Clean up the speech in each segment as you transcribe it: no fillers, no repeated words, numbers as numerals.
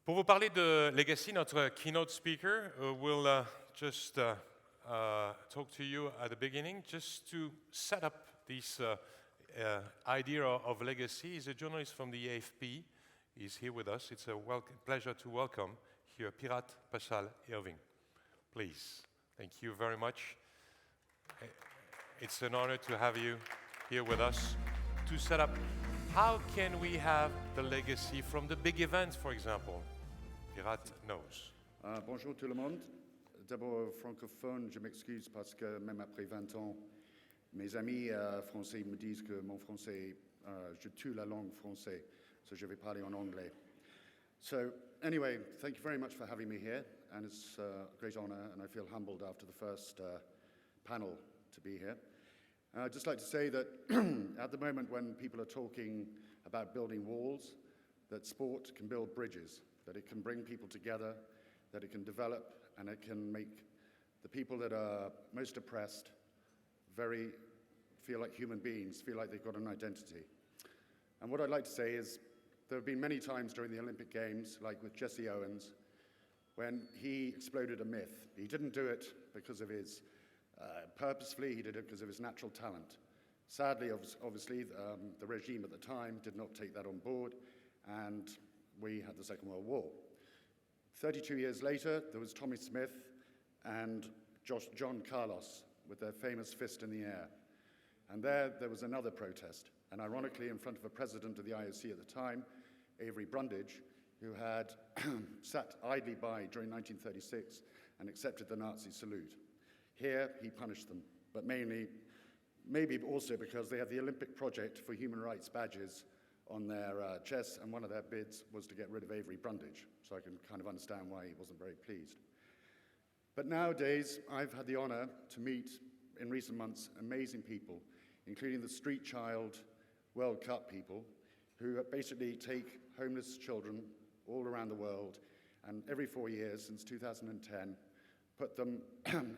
Pour vous parler de Legacy, notre keynote speaker will just talk to you at the beginning, just to set up this idea of Legacy. He's a journalist from the AFP. He's here with us. It's a pleasure to welcome here Pirat Pascal Irving. Please, thank you very much. It's an honor to have you here with us to set up. How can we have the legacy from the big events, for example? Pirat knows. Bonjour tout le monde. D'abord francophone, je m'excuse parce que même après 20 ans, mes amis français me disent que mon français, je tue la langue française, so je vais parler en anglais. So anyway, thank you very much for having me here, and it's a great honor, and I feel humbled after the first panel to be here. I'd just like to say that at the moment when people are talking about building walls, that sport can build bridges, that it can bring people together, that it can develop, and it can make the people that are most oppressed feel like human beings, feel like they've got an identity. And what I'd like to say is there have been many times during the Olympic Games, like with Jesse Owens, when he exploded a myth. He didn't do it because of his purposefully, he did it because of his natural talent. Sadly, obviously, the regime at the time did not take that on board, and we had the Second World War. 32 years later, there was Tommy Smith and John Carlos with their famous fist in the air. And there was another protest, and ironically in front of a president of the IOC at the time, Avery Brundage, who had sat idly by during 1936 and accepted the Nazi salute. Here, he punished them, but maybe also because they had the Olympic Project for Human Rights badges on their chests, and one of their bids was to get rid of Avery Brundage, so I can kind of understand why he wasn't very pleased. But nowadays, I've had the honor to meet, in recent months, amazing people, including the Street Child World Cup people, who basically take homeless children all around the world, and every 4 years, since 2010, put them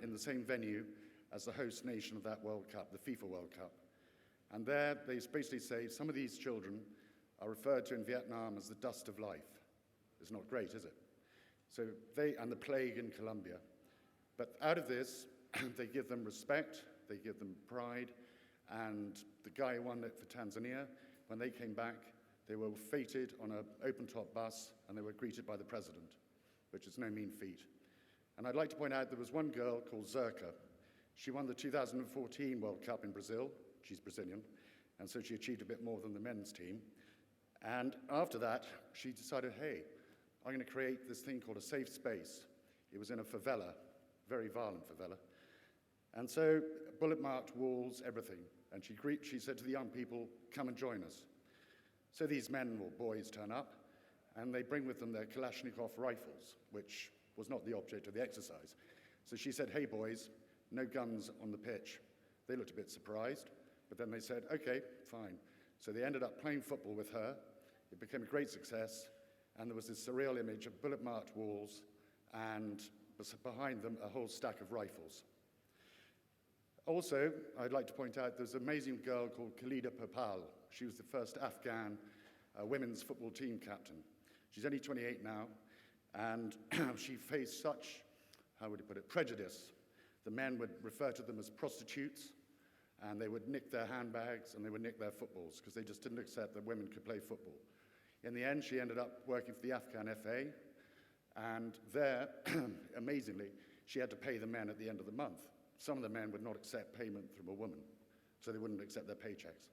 in the same venue as the host nation of that World Cup, the FIFA World Cup. And there, they basically say some of these children are referred to in Vietnam as the dust of life. It's not great, is it? So and the plague in Colombia. But out of this, they give them respect, they give them pride, and the guy who won it for Tanzania, when they came back, they were feted on an open-top bus, and they were greeted by the president, which is no mean feat. And I'd like to point out there was one girl called Zerka. She won the 2014 World Cup in Brazil. She's Brazilian, and so she achieved a bit more than the men's team. And after that, she decided, hey, I'm going to create this thing called a safe space. It was in a favela, very violent favela. And so bullet-marked walls, everything. And she said to the young people, come and join us. So these men or boys turn up, and they bring with them their Kalashnikov rifles, which was not the object of the exercise. So she said, hey, boys, no guns on the pitch. They looked a bit surprised. But then they said, okay, fine. So they ended up playing football with her. It became a great success. And there was this surreal image of bullet-marked walls and behind them a whole stack of rifles. Also, I'd like to point out there's an amazing girl called Khalida Popal. She was the first Afghan women's football team captain. She's only 28 now. And she faced such, how would you put it, prejudice. The men would refer to them as prostitutes, and they would nick their handbags and they would nick their footballs because they just didn't accept that women could play football. In the end, she ended up working for the Afghan FA, and there, amazingly, she had to pay the men at the end of the month. Some of the men would not accept payment from a woman, so they wouldn't accept their paychecks.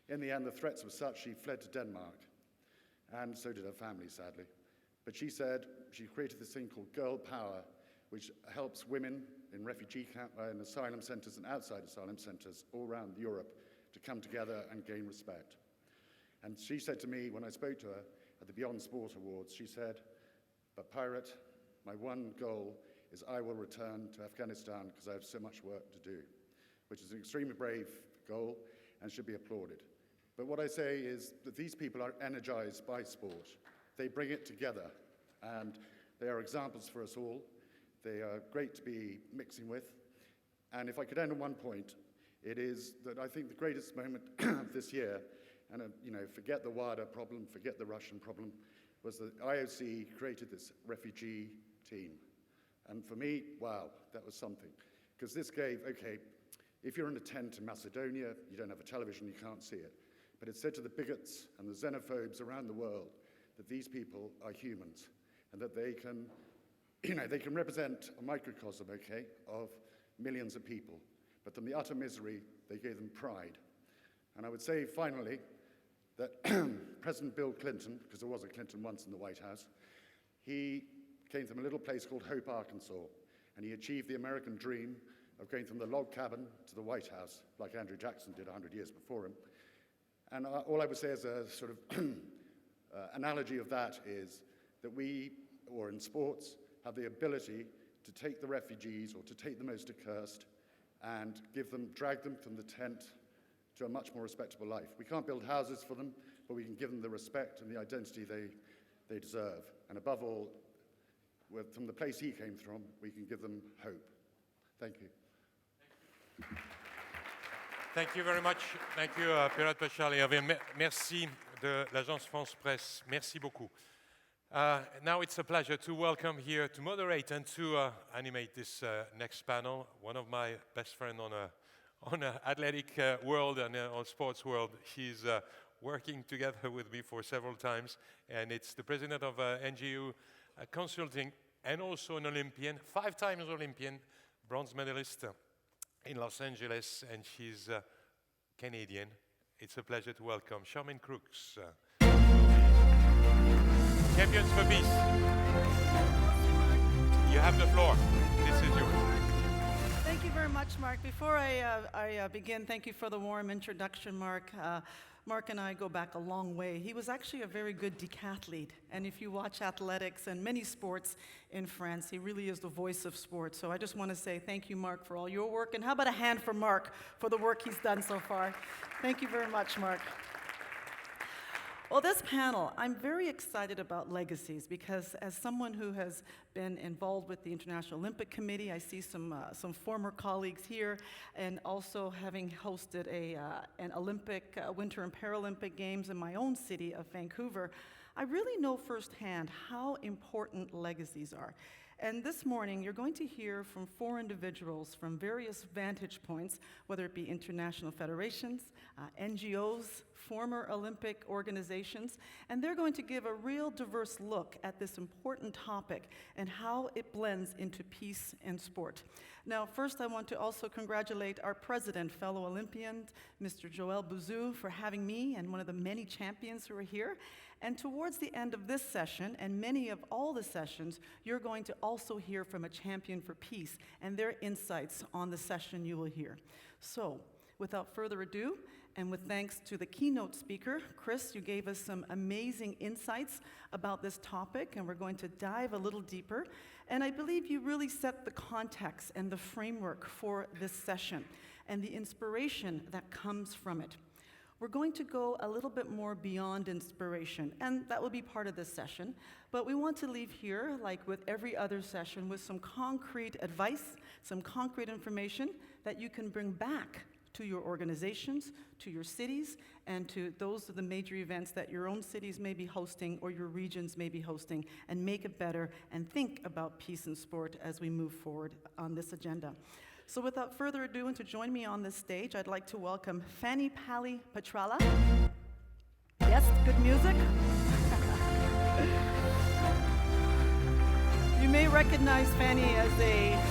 In the end, the threats were such, she fled to Denmark, and so did her family, sadly. But she said she created this thing called Girl Power, which helps women in refugee camps, in asylum centers and outside asylum centers all around Europe to come together and gain respect. And she said to me when I spoke to her at the Beyond Sport Awards, she said, but Pirate, my one goal is I will return to Afghanistan because I have so much work to do, which is an extremely brave goal and should be applauded. But what I say is that these people are energized by sport. They bring it together, and they are examples for us all. They are great to be mixing with. And if I could end on one point, it is that I think the greatest moment this year and forget the WADA problem, forget the Russian problem, was that IOC created this refugee team. And for me, wow, that was something. Because this gave, okay, if you're in a tent in Macedonia, you don't have a television, you can't see it. But it said to the bigots and the xenophobes around the world that these people are humans and that they can, they can represent a microcosm, okay, of millions of people. But from the utter misery, they gave them pride. And I would say, finally, that President Bill Clinton, because there was a Clinton once in the White House, he came from a little place called Hope, Arkansas, and he achieved the American dream of going from the log cabin to the White House, like Andrew Jackson did 100 years before him. And all I would say as a sort of analogy of that is that we, or in sports, have the ability to take the refugees or to take the most accursed and drag them from the tent to a much more respectable life. We can't build houses for them, but we can give them the respect and the identity they deserve. And above all, from the place he came from, we can give them hope. Thank you. Thank you very much. Thank you, Pirat Pachali. Merci de l'Agence France Presse. Merci beaucoup. Now it's a pleasure to welcome here, to moderate and to animate this next panel. One of my best friends on the athletic world and on sports world. He's working together with me for several times, and it's the president of NGO Consulting and also an Olympian, 5 times Olympian, bronze medalist in Los Angeles, and she's Canadian. It's a pleasure to welcome Charmaine Crooks. Champions for Peace. You have the floor. This is yours. Thank you very much, Mark. Before I begin, thank you for the warm introduction, Mark. Mark and I go back a long way. He was actually a very good decathlete, and if you watch athletics and many sports in France, he really is the voice of sports. So I just want to say thank you, Mark, for all your work, and how about a hand for Mark for the work he's done so far. Thank you very much, Mark. Well, this panel, I'm very excited about Legacies because as someone who has been involved with the International Olympic Committee, I see some former colleagues here, and also having hosted an Olympic, Winter and Paralympic Games in my own city of Vancouver, I really know firsthand how important legacies are. And this morning, you're going to hear from 4 individuals from various vantage points, whether it be international federations, NGOs, former Olympic organizations, and they're going to give a real diverse look at this important topic and how it blends into peace and sport. Now, first, I want to also congratulate our president, fellow Olympian, Mr. Joël Bouzou, for having me and one of the many champions who are here. And towards the end of this session, and many of all the sessions, you're going to also hear from a champion for peace and their insights on the session you will hear. So, without further ado, and with thanks to the keynote speaker, Chris, you gave us some amazing insights about this topic, and we're going to dive a little deeper. And I believe you really set the context and the framework for this session and the inspiration that comes from it. We're going to go a little bit more beyond inspiration, and that will be part of this session. But we want to leave here, like with every other session, with some concrete advice, some concrete information that you can bring back to your organizations, to your cities, and to those of the major events that your own cities may be hosting or your regions may be hosting, and make it better and think about peace and sport as we move forward on this agenda. So without further ado, and to join me on this stage, I'd like to welcome Fanny Pali Petrala. Yes, good music. You may recognize Fanny as a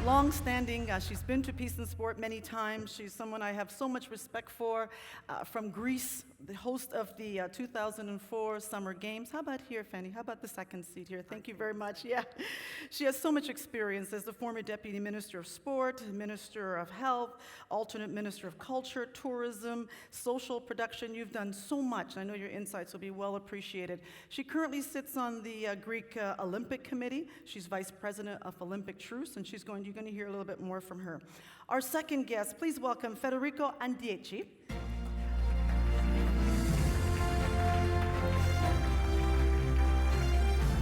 Longstanding, she's been to Peace and Sport many times. She's someone I have so much respect for, from Greece, the host of the 2004 Summer Games. How about here, Fanny? How about the second seat here? Thank you very much. Yeah, she has so much experience as the former Deputy Minister of Sport, Minister of Health, alternate Minister of Culture, Tourism, Social Production. You've done so much. I know your insights will be well appreciated. She currently sits on the Greek Olympic Committee. She's Vice President of Olympic Truce, and you're going to hear a little bit more from her. Our second guest, please welcome Federico Andieci.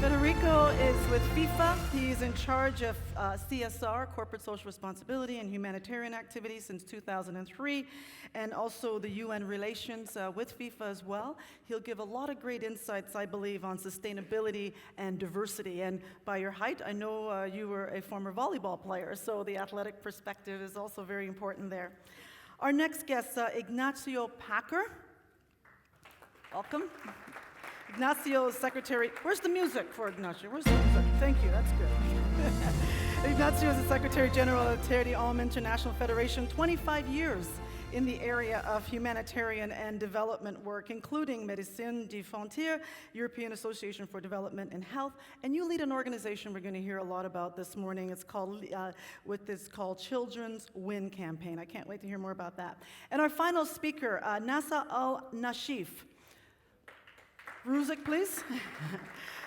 Federico is with FIFA. He's in charge of CSR, corporate social responsibility, and humanitarian activities since 2003, and also the UN relations with FIFA as well. He'll give a lot of great insights, I believe, on sustainability and diversity. And by your height, I know you were a former volleyball player, so the athletic perspective is also very important there. Our next guest, Ignacio Packer. Welcome. Ignacio is secretary. Where's the music for Ignacio? Where's the music? Thank you, that's good. Ignacio is the Secretary General of Terre Homme International Federation, 25 years in the area of humanitarian and development work, including Médecins Sans Frontières, European Association for Development and Health, and you lead an organization we're going to hear a lot about this morning. It's called Children's Win Campaign. I can't wait to hear more about that. And our final speaker, Nasa Al-Nashif. Ruzik, please.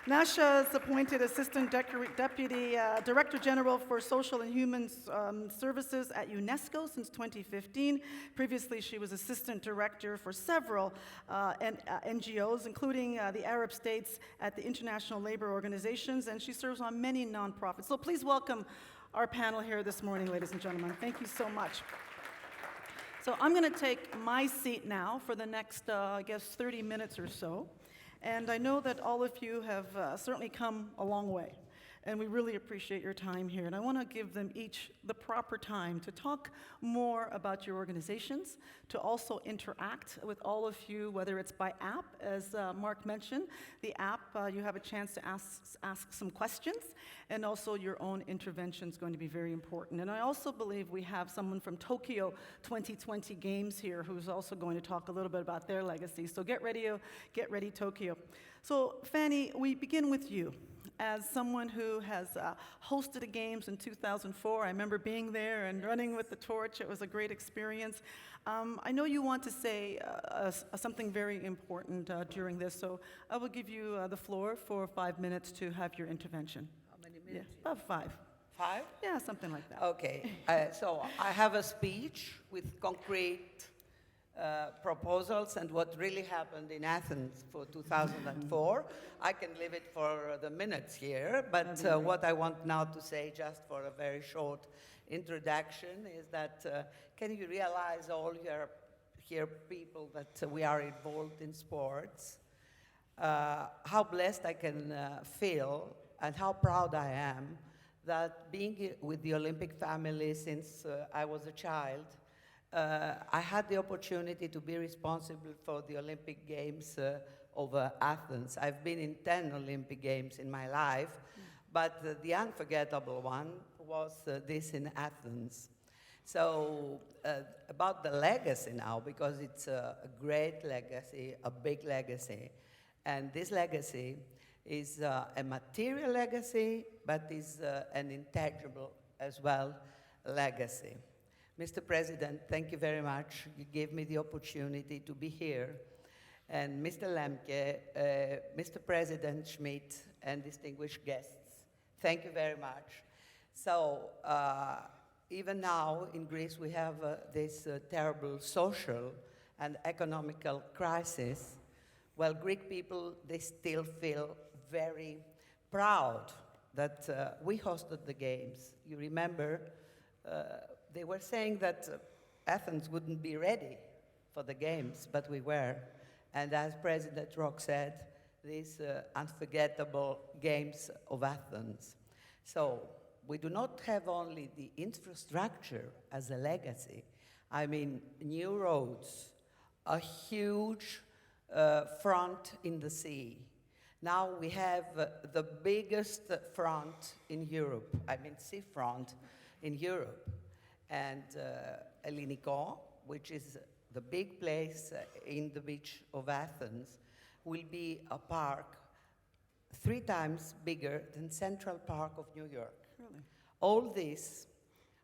Nasha is appointed Assistant Deputy Director General for Social and Human Services at UNESCO since 2015. Previously, she was Assistant Director for several NGOs, including the Arab states at the International Labor Organizations, and she serves on many nonprofits. So please welcome our panel here this morning, ladies and gentlemen. Thank you so much. So I'm going to take my seat now for the next, I guess, 30 minutes or so. And I know that all of you have certainly come a long way, and we really appreciate your time here. And I want to give them each the proper time to talk more about your organizations, to also interact with all of you, whether it's by app, as Mark mentioned. The app, you have a chance to ask some questions, and also your own intervention is going to be very important. And I also believe we have someone from Tokyo 2020 Games here who's also going to talk a little bit about their legacy. So get ready, Tokyo. So Fanny, we begin with you. As someone who has hosted the games in 2004, I remember being there and running with the torch. It was a great experience. I know you want to say something very important during this, so I will give you the floor for 5 minutes to have your intervention. How many minutes? Yeah, about 5. 5? Yeah, something like that. Okay. So I have a speech with concrete proposals and what really happened in Athens for 2004. I can leave it for the minutes here, but what I want now to say, just for a very short introduction, is that can you realize, all here people, that we are involved in sports, how blessed I can feel and how proud I am that being with the Olympic family since I was a child, I had the opportunity to be responsible for the Olympic Games over Athens. I've been in 10 Olympic Games in my life, but the unforgettable one was this in Athens. So about the legacy now, because it's a great legacy, a big legacy, and this legacy is a material legacy, but is an intangible as well legacy. Mr. President, thank you very much. You gave me the opportunity to be here. And Mr. Lemke, Mr. President Schmidt, and distinguished guests, thank you very much. So even now in Greece we have this terrible social and economical crisis. Well, Greek people, they still feel very proud that we hosted the games. You remember, they were saying that Athens wouldn't be ready for the games, but we were. And as President Rock said, these unforgettable games of Athens. So we do not have only the infrastructure as a legacy. I mean, new roads, a huge front in the sea. Now we have the biggest front in Europe, I mean seafront in Europe. And Ellinikon, which is the big place in the beach of Athens, will be a park 3 times bigger than Central Park of New York. Really? All these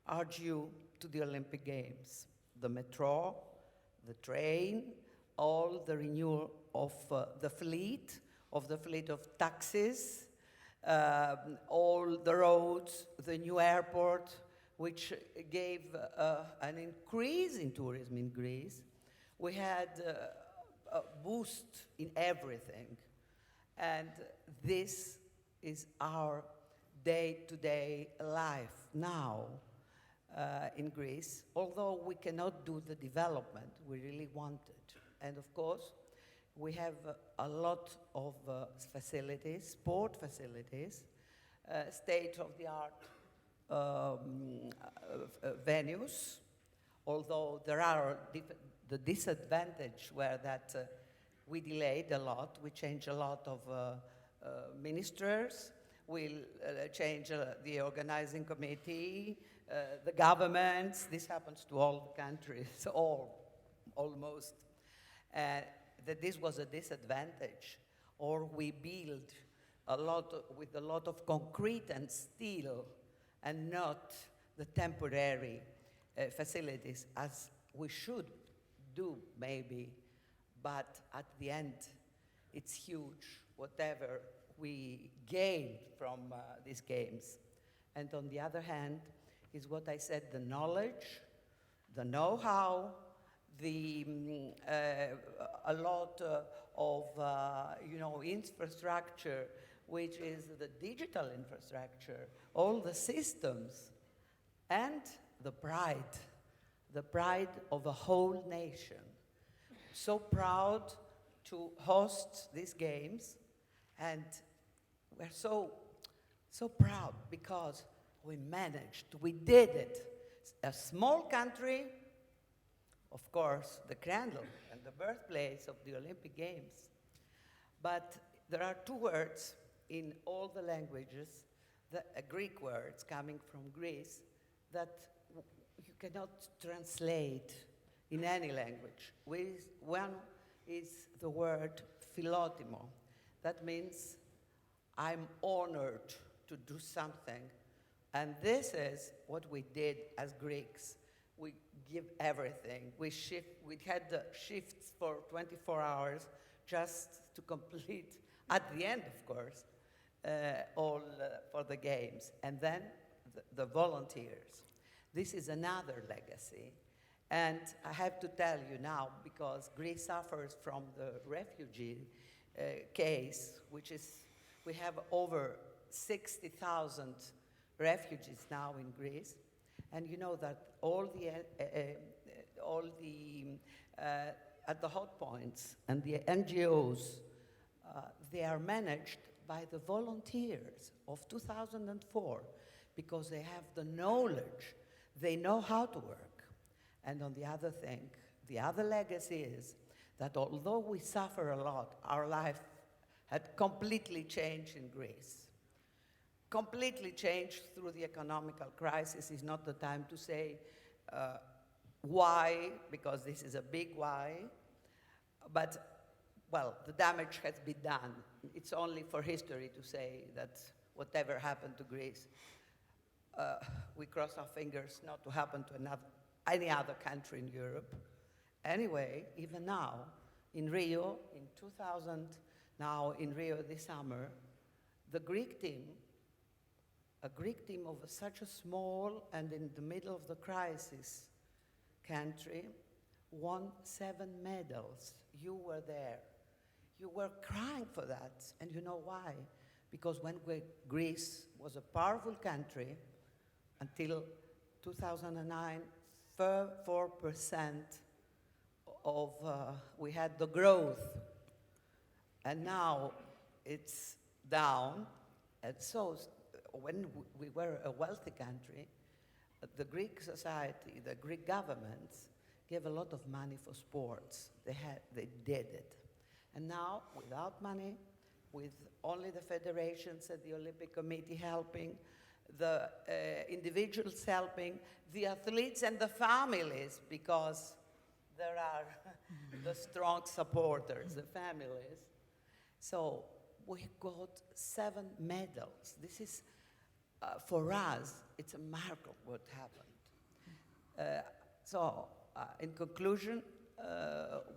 are due to the Olympic Games. The metro, the train, all the renewal of the fleet of taxis, all the roads, the new airport, which gave an increase in tourism in Greece. We had a boost in everything. And this is our day-to-day life now in Greece, although we cannot do the development we really wanted. And of course, we have a lot of facilities, sport facilities, state-of-the-art venues, although there are the disadvantage where that we delayed a lot, we changed a lot of ministers, we'll change the organizing committee, the governments. This happens to all the countries, almost. That this was a disadvantage, or we build with a lot of concrete and steel, and not the temporary facilities as we should do, maybe. But at the end, it's huge, whatever we gain from these games. And on the other hand, is what I said, the knowledge, the know-how, a lot of infrastructure, which is the digital infrastructure, all the systems, and the pride of a whole nation. So proud to host these games, and we're so proud because we managed, we did it. A small country, of course, the cradle and the birthplace of the Olympic Games. But there are two words in all the languages, Greek words coming from Greece, that you cannot translate in any language. One is the word philotimo. That means I'm honored to do something. And this is what we did as Greeks. We give everything. We had the shifts for 24 hours just to complete, at the end, of course, all for the games. And then the volunteers. This is another legacy. And I have to tell you now, because Greece suffers from the refugee case, which is, we have over 60,000 refugees now in Greece. And you know that all the at the hot points and the NGOs, they are managed by the volunteers of 2004 because they have the knowledge, they know how to work. And on the other thing, the other legacy is that although we suffer a lot, our life had completely changed in Greece. Completely changed through the economical crisis. Is not the time to say why, because this is a big why. But, well, the damage has been done. It's only for history to say that whatever happened to Greece, we cross our fingers not to happen to any other country in Europe. Anyway, even now, in Rio, in 2000, now in Rio this summer, the Greek team, a Greek team of such a small and in the middle of the crisis country, won 7 medals. You were there. You were crying for that, and you know why? Because when Greece was a powerful country, until 2009, 4% of, we had the growth, and now it's down, and so when we were a wealthy country, the Greek society, the Greek governments gave a lot of money for sports. They did it. And now, without money, with only the federations and the Olympic Committee helping, the individuals helping, the athletes and the families, because there are the strong supporters, the families. So we got 7 medals. This is, for us, it's a miracle what happened. In conclusion,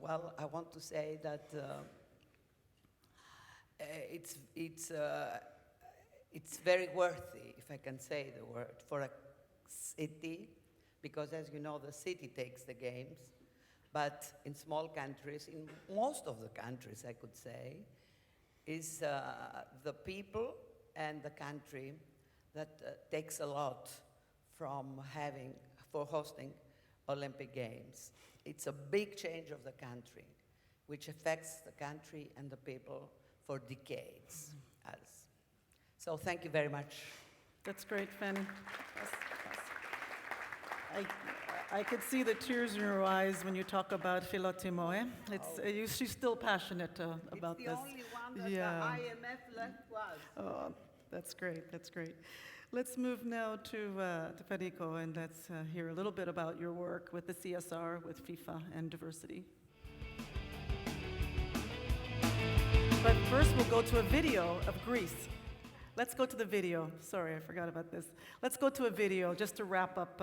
well, I want to say that it's very worthy, if I can say the word, for a city, because as you know, the city takes the games, but in small countries, in most of the countries, I could say, is the people and the country that takes a lot for hosting Olympic Games. It's a big change of the country, which affects the country and the people for decades. So thank you very much. That's great, Fanny. Yes, yes. I could see the tears in your eyes when you talk about Philotimo. She's still passionate about this. It's the only one that Yeah. the IMF left was. Oh, that's great. That's great. Let's move now to Federico, and let's hear a little bit about your work with the CSR, with FIFA, and diversity. But first, we'll go to a video of Greece. Let's go to the video. Sorry, I forgot about this. Let's go to a video just to wrap up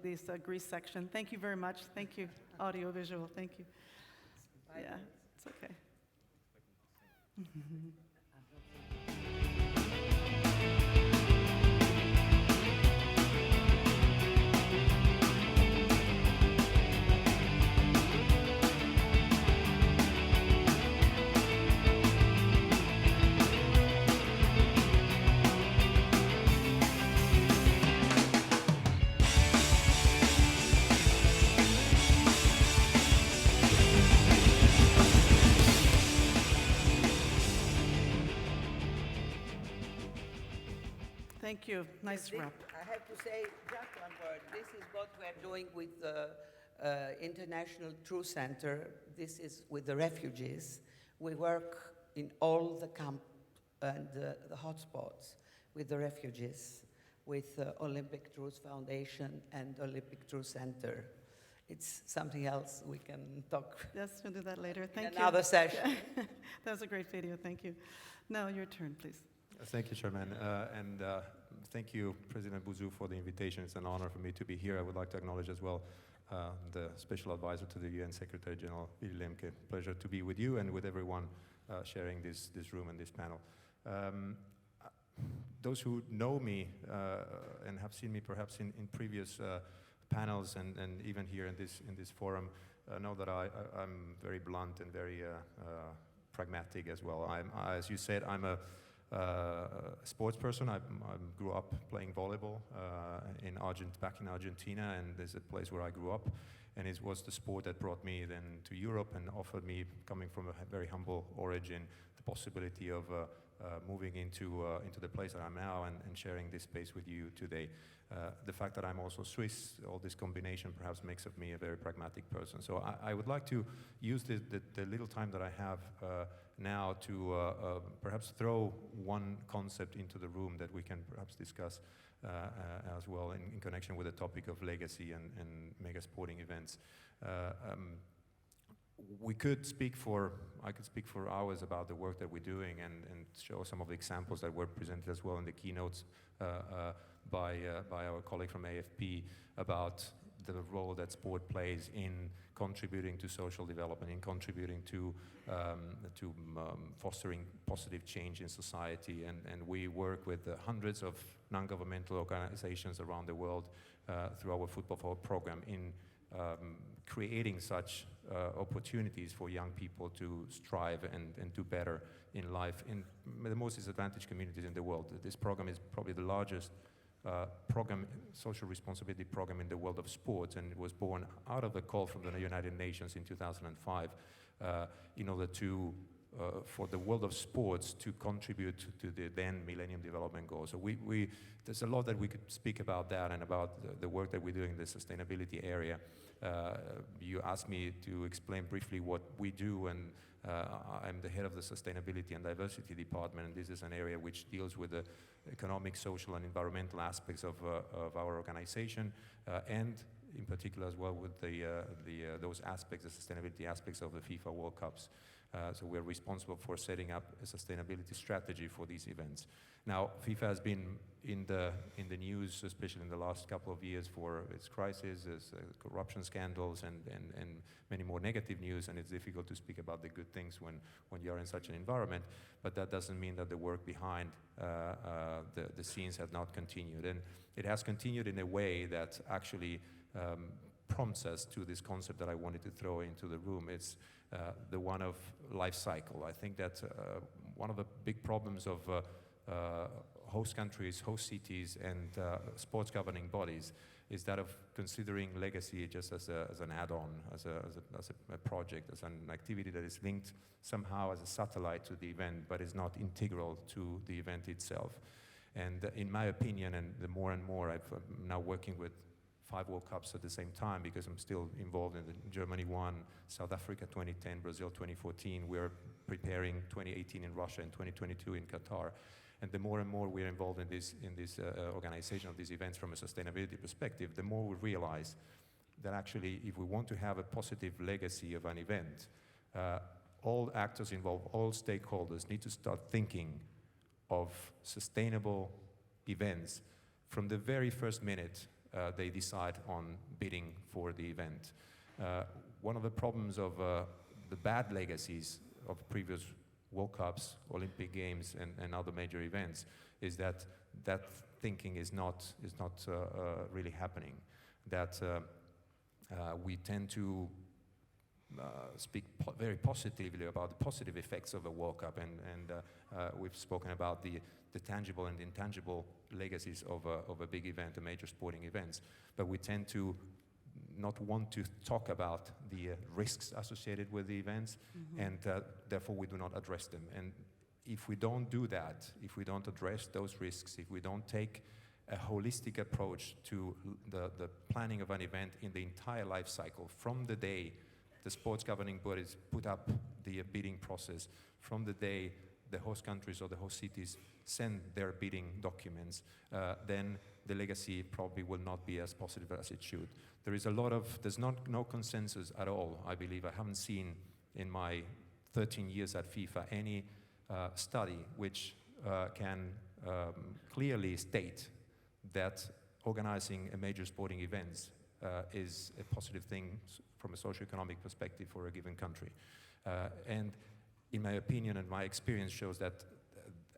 this Greece section. Thank you very much. Thank you, audio, visual. Thank you. Yeah, it's okay. Thank you. Nice wrap. I have to say just one word. This is what we're doing with the International Truth Center. This is with the refugees. We work in all the camp and the hotspots with the refugees, with the Olympic Truth Foundation and Olympic Truth Center. It's something else we can talk Yes, we'll do that later. Thank in you. another session. That was a great video. Thank you. Now your turn, please. Thank you, Chairman. And thank you, President Bouzou, for the invitation. It's an honor for me to be here. I would like to acknowledge as well the Special Advisor to the UN Secretary General, Willy Lemke. Pleasure to be with you and with everyone sharing this room and this panel. Those who know me and have seen me perhaps in previous panels and even here in this forum know that I'm very blunt and very pragmatic as well. As you said, I'm a sports person. I grew up playing volleyball back in Argentina, and there's a place where I grew up, and it was the sport that brought me then to Europe and offered me, coming from a very humble origin, the possibility of moving into the place that I'm now and sharing this space with you today. The fact that I'm also Swiss, all this combination perhaps makes of me a very pragmatic person. So I would like to use the little time that I have now to perhaps throw one concept into the room that we can perhaps discuss as well in connection with the topic of legacy and mega sporting events. I could speak for hours about the work that we're doing and show some of the examples that were presented as well in the keynotes by our colleague from AFP about the role that sport plays in contributing to social development, in contributing to fostering positive change in society. And we work with hundreds of non-governmental organizations around the world through our Football Forward program in creating such opportunities for young people to strive and do better in life in the most disadvantaged communities in the world. This program is probably the largest social responsibility program in the world of sports, and it was born out of a call from the United Nations in 2005 in order to for the world of sports to contribute to the then Millennium Development Goals. So there's a lot that we could speak about that and about the work that we're doing in the sustainability area. You asked me to explain briefly what we do, and I'm the head of the Sustainability and Diversity Department, and this is an area which deals with the economic, social, and environmental aspects of our organization, and in particular as well with those aspects, the sustainability aspects of the FIFA World Cups. So we're responsible for setting up a sustainability strategy for these events. Now, FIFA has been in the news, especially in the last couple of years, for its crisis, its corruption scandals, and many more negative news, and it's difficult to speak about the good things when you're in such an environment, but that doesn't mean that the work behind the scenes has not continued. And it has continued in a way that actually prompts us to this concept that I wanted to throw into the room. It's the one of life cycle. I think that one of the big problems of host countries, host cities, and sports governing bodies is that of considering legacy just as an add-on, as a project, as an activity that is linked somehow as a satellite to the event, but is not integral to the event itself. And in my opinion, and the more and more I'm now working with 5 World Cups at the same time, because I'm still involved in the Germany 1, South Africa 2010, Brazil 2014. We're preparing 2018 in Russia and 2022 in Qatar. And the more and more we're involved in this organization of these events from a sustainability perspective, the more we realize that actually, if we want to have a positive legacy of an event, all actors involved, all stakeholders need to start thinking of sustainable events from the very first minute they decide on bidding for the event. One of the problems of the bad legacies of previous World Cups, Olympic Games, and other major events is that thinking is not really happening. That we tend to speak very positively about the positive effects of a World Cup, and we've spoken about the tangible and intangible legacies of a big event, a major sporting events, but we tend to not want to talk about the risks associated with the events, and therefore we do not address them. And if we don't do that, if we don't address those risks, if we don't take a holistic approach to the planning of an event in the entire life cycle, from the day the sports governing bodies put up the bidding process, from the day the host countries or the host cities send their bidding documents, then the legacy probably will not be as positive as it should. There's no consensus at all, I believe. I haven't seen in my 13 years at FIFA any study which can clearly state that organizing a major sporting event is a positive thing from a socio-economic perspective for a given country. And in my opinion and my experience shows that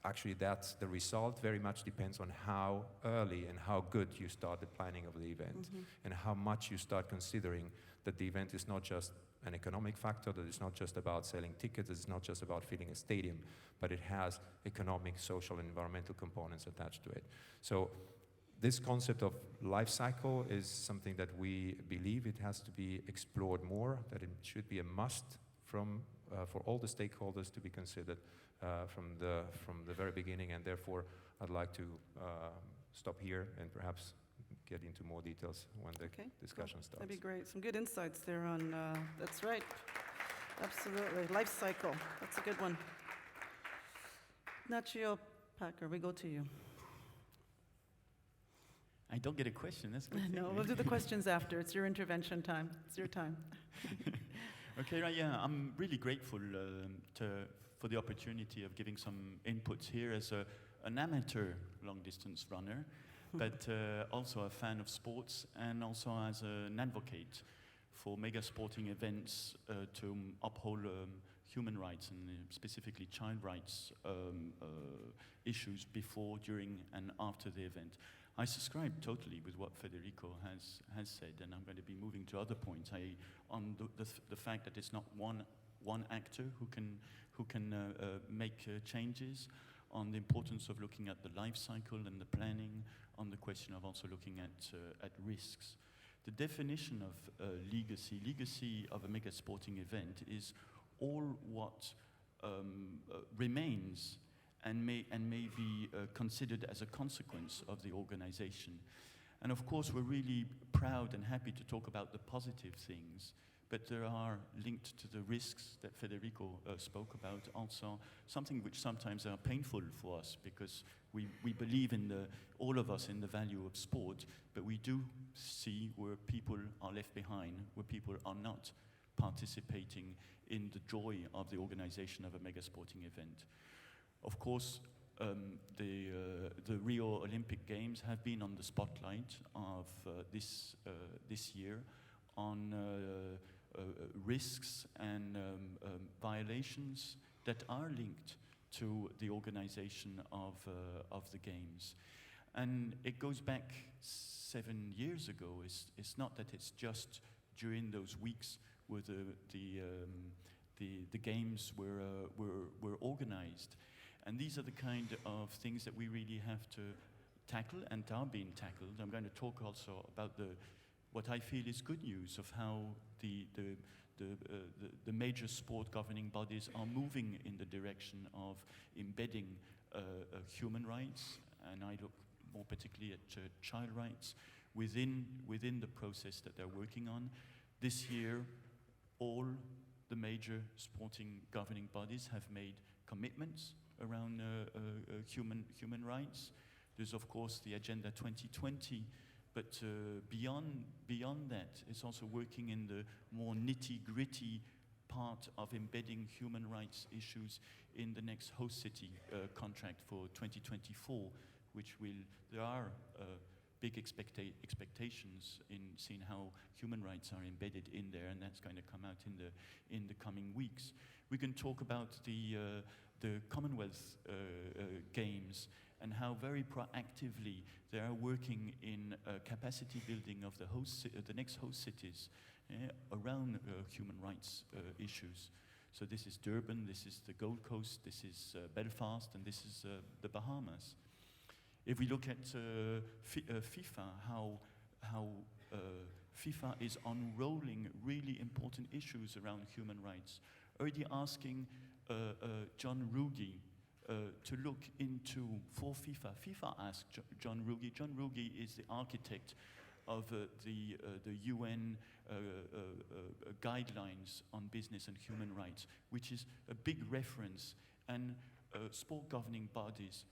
actually that's the result very much depends on how early and how good you start the planning of the event, and how much you start considering that the event is not just an economic factor, that it's not just about selling tickets, it's not just about filling a stadium, but it has economic, social, and environmental components attached to it. So this concept of life cycle is something that we believe it has to be explored more, that it should be a must for all the stakeholders to be considered from the very beginning, and therefore I'd like to stop here and perhaps get into more details when the discussion starts. That'd be great. Some good insights there on, that's right. Absolutely. Life cycle. That's a good one. Nacho Packer, we go to you. I don't get a question, that's good. No, we'll do the questions after. It's your intervention time. It's your time. Okay, right, yeah, I'm really grateful for the opportunity of giving some inputs here as an amateur long-distance runner, but also a fan of sports, and also as an advocate for mega sporting events to uphold human rights, and specifically child rights issues before, during, and after the event. I subscribe totally with what Federico has said, and I'm going to be moving to other points. On the fact that it's not one actor who can make changes, on the importance of looking at the life cycle and the planning, on the question of also looking at risks. The definition of legacy of a mega sporting event is all what remains and may be considered as a consequence of the organization. And of course, we're really proud and happy to talk about the positive things, but there are linked to the risks that Federico spoke about, also something which sometimes are painful for us, because we believe all of us in the value of sport, but we do see where people are left behind, where people are not participating in the joy of the organization of a mega sporting event. Of course, the Rio Olympic Games have been on the spotlight of this year on risks and violations that are linked to the organization of the Games. And it goes back 7 years ago. It's not that it's just during those weeks where the Games were organized. And these are the kind of things that we really have to tackle and are being tackled. I'm going to talk also about what I feel is good news of how the major sport governing bodies are moving in the direction of embedding human rights, and I look more particularly at child rights within the process that they're working on. This year, all the major sporting governing bodies have made commitments around human rights. There's of course the Agenda 2020, but beyond that, it's also working in the more nitty-gritty part of embedding human rights issues in the next host city contract for 2024, there are big expectations in seeing how human rights are embedded in there, and that's going to come out in the coming weeks. We can talk about the Commonwealth Games and how very proactively they are working in capacity building of the next host cities around human rights issues. So this is Durban, this is the Gold Coast, this is Belfast, and this is the Bahamas. If we look at FIFA, how FIFA is unrolling really important issues around human rights, already asking John Ruggie to look into, for FIFA. FIFA asked John Ruggie. John Ruggie is the architect of the UN guidelines on business and human rights, which is a big reference, and sport governing bodies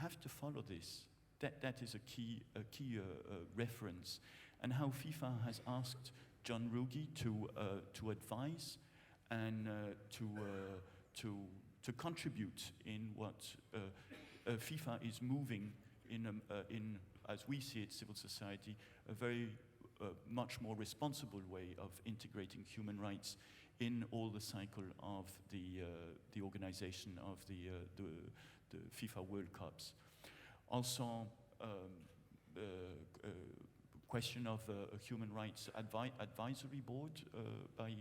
have to follow this. That is a key reference, and how FIFA has asked John Ruggie to advise and to contribute in what FIFA is moving in, as we see it, civil society, a very much more responsible way of integrating human rights in all the cycle of the organization of the FIFA World Cups. Also, question of a human rights advisory board by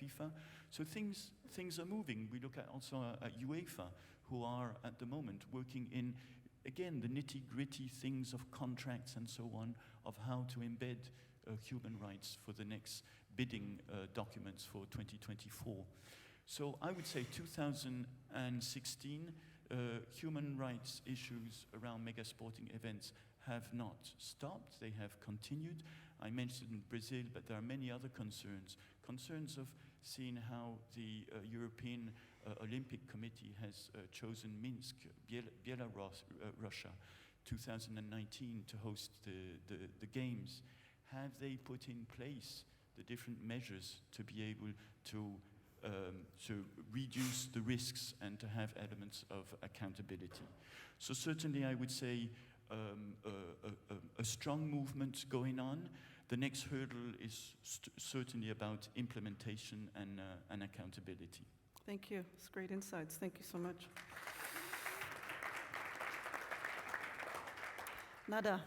FIFA. So things are moving. We look at also at UEFA, who are at the moment working in, again, the nitty-gritty things of contracts and so on, of how to embed human rights for the next bidding documents for 2024. So I would say 2016, human rights issues around mega sporting events have not stopped, they have continued. I mentioned Brazil, but there are many other concerns. Concerns of seeing how the European Olympic Committee has chosen Minsk, Belarus, Russia, 2019 to host the Games. Have they put in place the different measures to be able to reduce the risks and to have elements of accountability? So certainly I would say a strong movement going on. The next hurdle is certainly about implementation and accountability. Thank you. It's great insights. Thank you so much. Nada.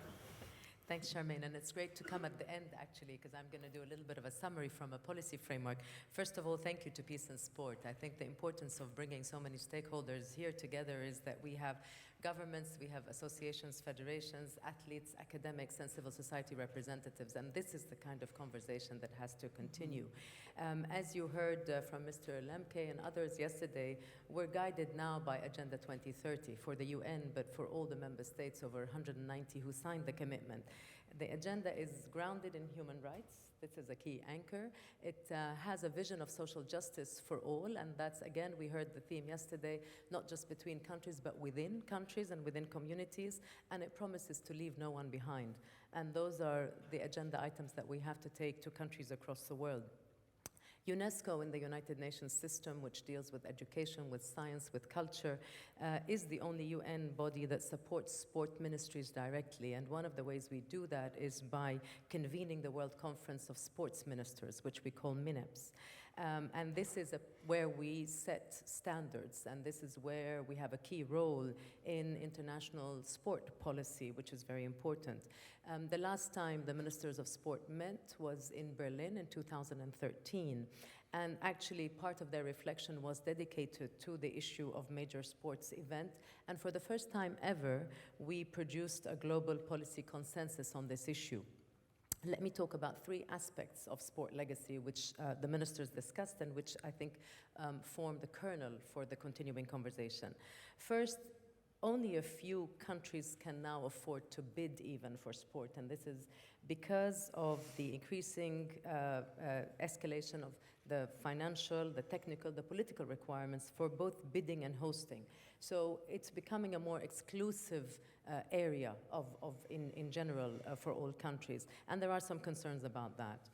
Thanks, Charmaine, and it's great to come at the end, actually, because I'm going to do a little bit of a summary from a policy framework. First of all, thank you to Peace and Sport. I think the importance of bringing so many stakeholders here together is that we have governments, we have associations, federations, athletes, academics, and civil society representatives, and this is the kind of conversation that has to continue. As you heard from Mr. Lemke and others yesterday, we're guided now by Agenda 2030 for the UN, but for all the member states, over 190 who signed the commitment. The agenda is grounded in human rights. This is a key anchor. It has a vision of social justice for all, and that's, again, we heard the theme yesterday, not just between countries, but within countries and within communities, and it promises to leave no one behind. And those are the agenda items that we have to take to countries across the world. UNESCO in the United Nations system, which deals with education, with science, with culture, is the only UN body that supports sport ministries directly. And one of the ways we do that is by convening the World Conference of Sports Ministers, which we call MINEPS. And this is where we set standards, and this is where we have a key role in international sport policy, which is very important. The last time the ministers of sport met was in Berlin in 2013, And actually, part of their reflection was dedicated to the issue of major sports event. And for the first time ever, we produced a global policy consensus on this issue. Let me talk about three aspects of sport legacy, which the ministers discussed and which I think form the kernel for the continuing conversation. First, only a few countries can now afford to bid even for sport, and this is because of the increasing escalation of the financial, the technical, the political requirements for both bidding and hosting. So it's becoming a more exclusive area in general for all countries, and there are some concerns about that.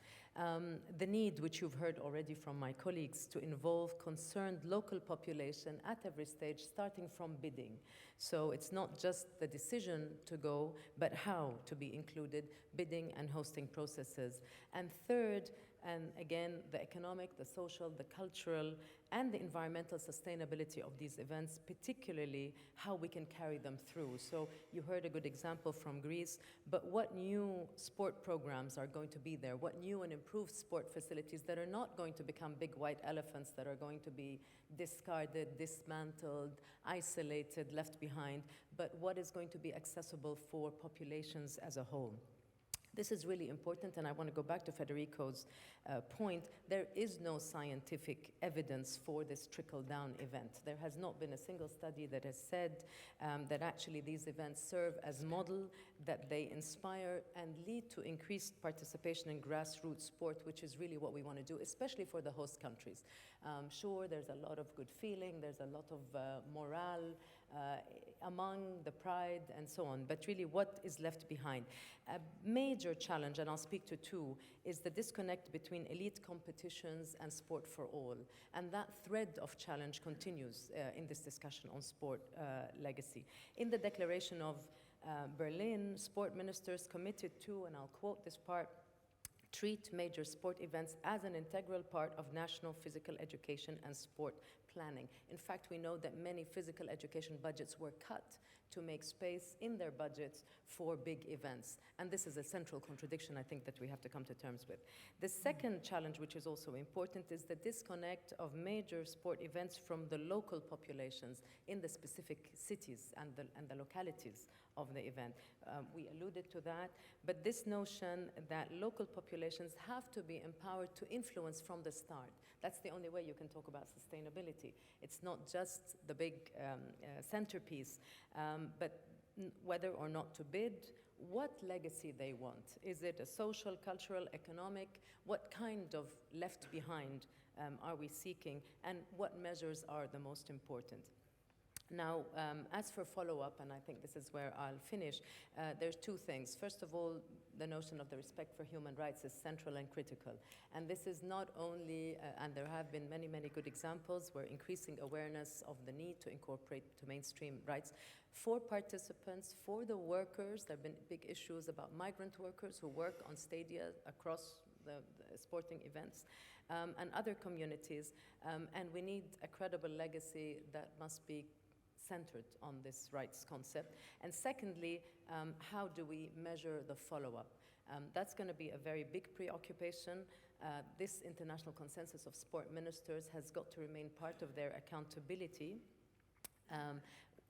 The need, which you've heard already from my colleagues, to involve concerned local population at every stage, starting from bidding. So it's not just the decision to go, but how to be included, bidding and hosting processes. And third, and again, the economic, the social, the cultural, and the environmental sustainability of these events, particularly how we can carry them through. So you heard a good example from Greece, but what new sport programs are going to be there? What new and improved sport facilities that are not going to become big white elephants that are going to be discarded, dismantled, isolated, left behind, but what is going to be accessible for populations as a whole? This is really important, and I want to go back to Federico's point. There is no scientific evidence for this trickle-down event. There has not been a single study that has said that actually these events serve as model, that they inspire and lead to increased participation in grassroots sport, which is really what we want to do, especially for the host countries. Sure, there's a lot of good feeling, there's a lot of morale among the pride and so on, but really what is left behind? A major challenge, and I'll speak to two, is the disconnect between elite competitions and sport for all. And that thread of challenge continues in this discussion on sport legacy. In the declaration of Berlin, sport ministers committed to, and I'll quote this part, treat major sport events as an integral part of national physical education and sport planning. In fact, we know that many physical education budgets were cut to make space in their budgets for big events. And this is a central contradiction, I think, that we have to come to terms with. The second challenge, which is also important, is the disconnect of major sport events from the local populations in the specific cities and the localities of the event. We alluded to that, but this notion that local populations have to be empowered to influence from the start. That's the only way you can talk about sustainability. It's not just the big centerpiece, but whether or not to bid, what legacy they want. Is it a social, cultural, economic? What kind of left behind are we seeking, and what measures are the most important? Now, as for follow-up, and I think this is where I'll finish, there's two things. First of all, the notion of the respect for human rights is central and critical. And this is not only, and there have been many, many good examples where increasing awareness of the need to incorporate to mainstream rights for participants, for the workers. There have been big issues about migrant workers who work on stadia across the sporting events, and other communities. And we need a credible legacy that must be centered on this rights concept. And secondly, how do we measure the follow-up? That's going to be a very big preoccupation. This international consensus of sport ministers has got to remain part of their accountability.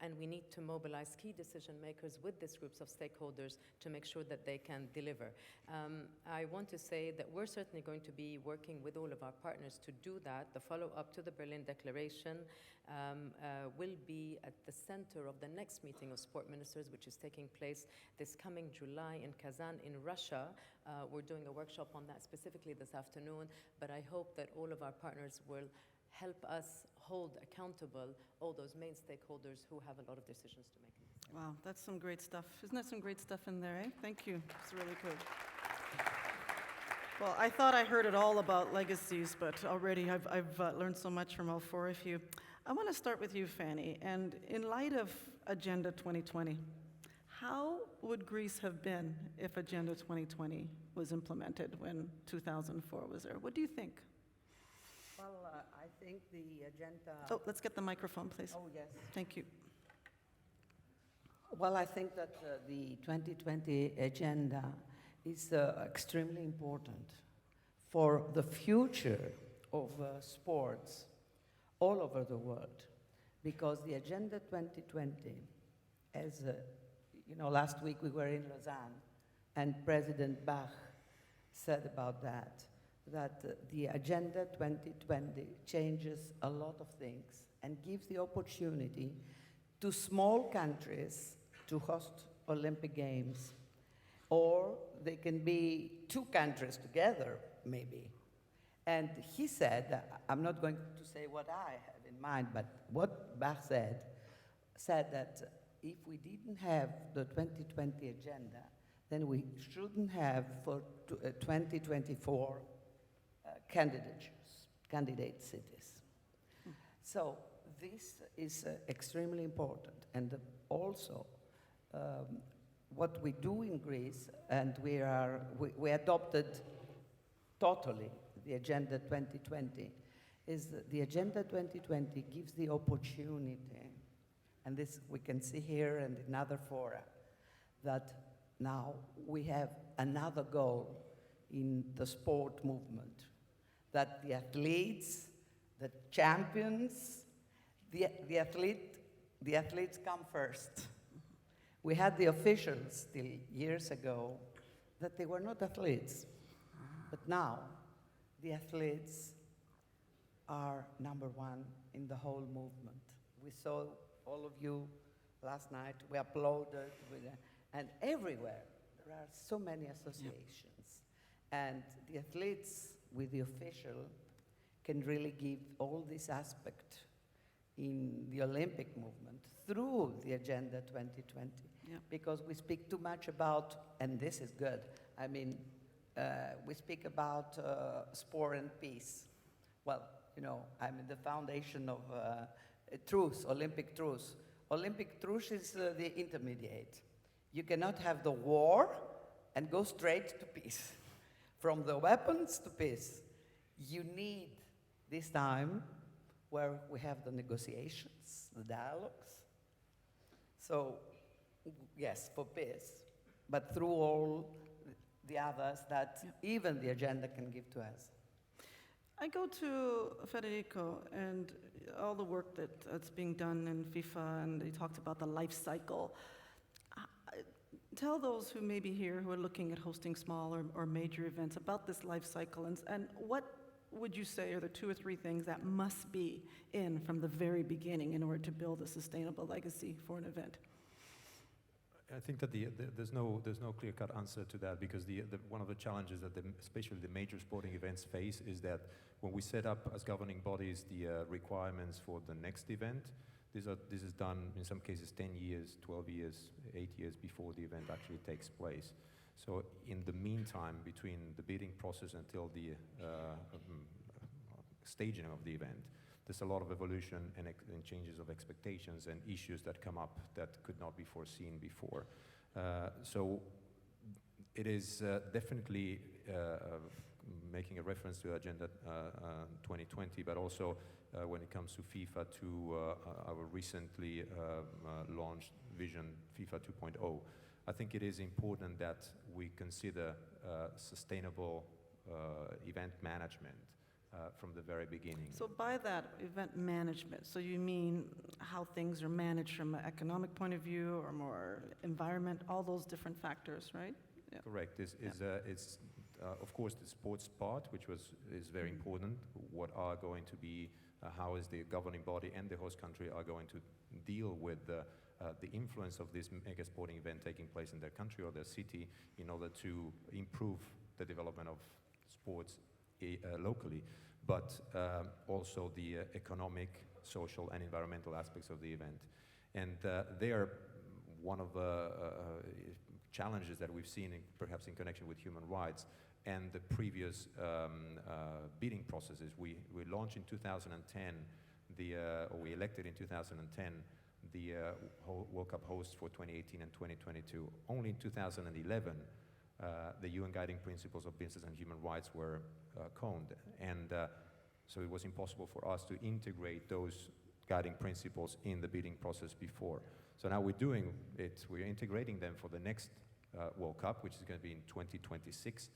And we need to mobilize key decision makers with these groups of stakeholders to make sure that they can deliver. I want to say that we're certainly going to be working with all of our partners to do that. The follow-up to the Berlin Declaration will be at the center of the next meeting of sport ministers, which is taking place this coming July in Kazan in Russia. We're doing a workshop on that specifically this afternoon, but I hope that all of our partners will help us hold accountable all those main stakeholders who have a lot of decisions to make. Wow, that's some great stuff. Isn't that some great stuff in there, eh? Thank you. It's really good. Well, I thought I heard it all about legacies, but already I've learned so much from all four of you. I want to start with you, Fanny. And in light of Agenda 2020, how would Greece have been if Agenda 2020 was implemented when 2004 was there? What do you think? Well, I think the agenda... Oh, let's get the microphone, please. Oh, yes. Thank you. Well, I think that the 2020 agenda is extremely important for the future of sports all over the world, because the Agenda 2020, as last week we were in Lausanne, and President Bach said about that the Agenda 2020 changes a lot of things and gives the opportunity to small countries to host Olympic Games, or they can be two countries together, maybe. And he said, I'm not going to say what I have in mind, but what Bach said that if we didn't have the 2020 agenda, then we shouldn't have for 2024 candidate cities. So this is extremely important. And also, what we do in Greece, and we adopted totally the Agenda 2020, is that the Agenda 2020 gives the opportunity, and this we can see here and in other fora, that now we have another goal in the sport movement, that the athletes, the champions, the athletes come first. We had the officials till years ago that they were not athletes, but now the athletes are number one in the whole movement. We saw all of you last night. We uploaded, and everywhere there are so many associations. And the athletes with the official can really give all this aspect in the Olympic movement through the Agenda 2020. Yeah. Because we speak too much about, and this is good, I mean, we speak about sport and peace. Well, I'm in the foundation of truce, Olympic truce. Olympic truce is the intermediate. You cannot have the war and go straight to peace. From the weapons to peace. You need this time where we have the negotiations, the dialogues. So, yes, for peace, but through all the others that even the agenda can give to us. I go to Federico and all the work that's being done in FIFA, and he talked about the life cycle. Tell those who may be here who are looking at hosting small or major events about this life cycle, and what would you say are the 2 or 3 things that must be in from the very beginning in order to build a sustainable legacy for an event? I think that there's no clear-cut answer to that, because one of the challenges that especially the major sporting events face is that when we set up as governing bodies the requirements for the next event, this is done in some cases 10 years, 12 years, 8 years before the event actually takes place. So in the meantime, between the bidding process until the staging of the event, there's a lot of evolution and changes of expectations and issues that come up that could not be foreseen before. So it is definitely making a reference to Agenda 2020, but also when it comes to FIFA, to our recently launched vision, FIFA 2.0. I think it is important that we consider sustainable event management from the very beginning. So by that, event management, so you mean how things are managed from an economic point of view or more environment, all those different factors, right? Yeah. Correct. It's of course the sports part, which is very important. What are going to be, how is the governing body and the host country are going to deal with the influence of this mega sporting event taking place in their country or their city in order to improve the development of sports locally, but also the economic, social, and environmental aspects of the event. And they are one of the challenges that we've seen, perhaps in connection with human rights and the previous bidding processes. We launched in 2010, or we elected in 2010 the World Cup host for 2018 and 2022. Only in 2011, the UN Guiding Principles of Business and Human Rights were coned, and so it was impossible for us to integrate those guiding principles in the bidding process before. So now we're doing it, we're integrating them for the next World Cup, which is going to be in 2026.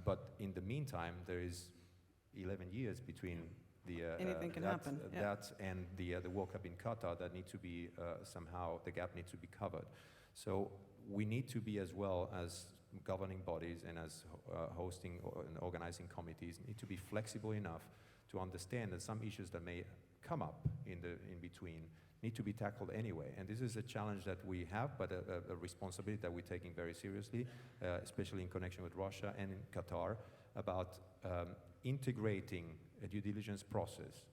But in the meantime, there is 11 years between Anything can happen, yeah. that and the World Cup in Qatar that need to be somehow, the gap needs to be covered. So we need to be, as well as governing bodies and as hosting and organizing committees, need to be flexible enough to understand that some issues that may come up in between need to be tackled anyway. And this is a challenge that we have, but a responsibility that we're taking very seriously, especially in connection with Russia and in Qatar, about integrating a due diligence process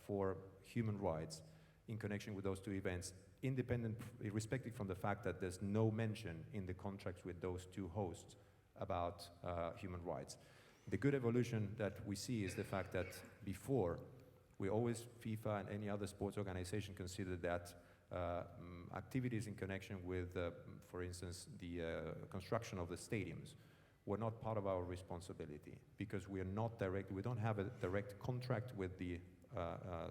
for human rights in connection with those two events, irrespective from the fact that there's no mention in the contracts with those two hosts about human rights. The good evolution that we see is the fact that before, we always, FIFA and any other sports organization, considered that activities in connection with, for instance, the construction of the stadiums were not part of our responsibility, because we don't have a direct contract with the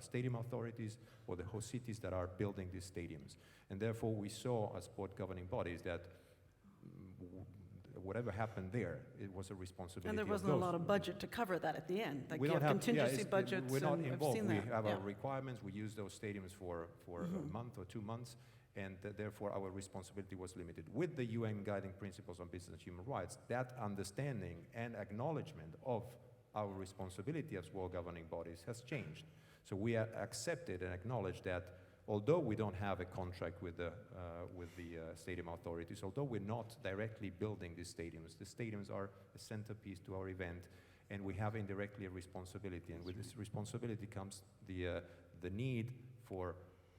stadium authorities or the host cities that are building these stadiums. And therefore we saw, as sport governing bodies, that whatever happened there, it was a responsibility And there of wasn't a those. lot of budget to cover that at the end. Like We you don't have have, contingency budgets. we're not and I've involved. seen We that, have yeah. our requirements. We use those stadiums for a month or 2 months, and therefore our responsibility was limited. With the UN Guiding Principles on Business and Human Rights, that understanding and acknowledgement of our responsibility as world governing bodies has changed. So we accepted and acknowledged that although we don't have a contract with the stadium authorities, although we're not directly building these stadiums, the stadiums are a centerpiece to our event, and we have indirectly a responsibility. And with this responsibility comes the need for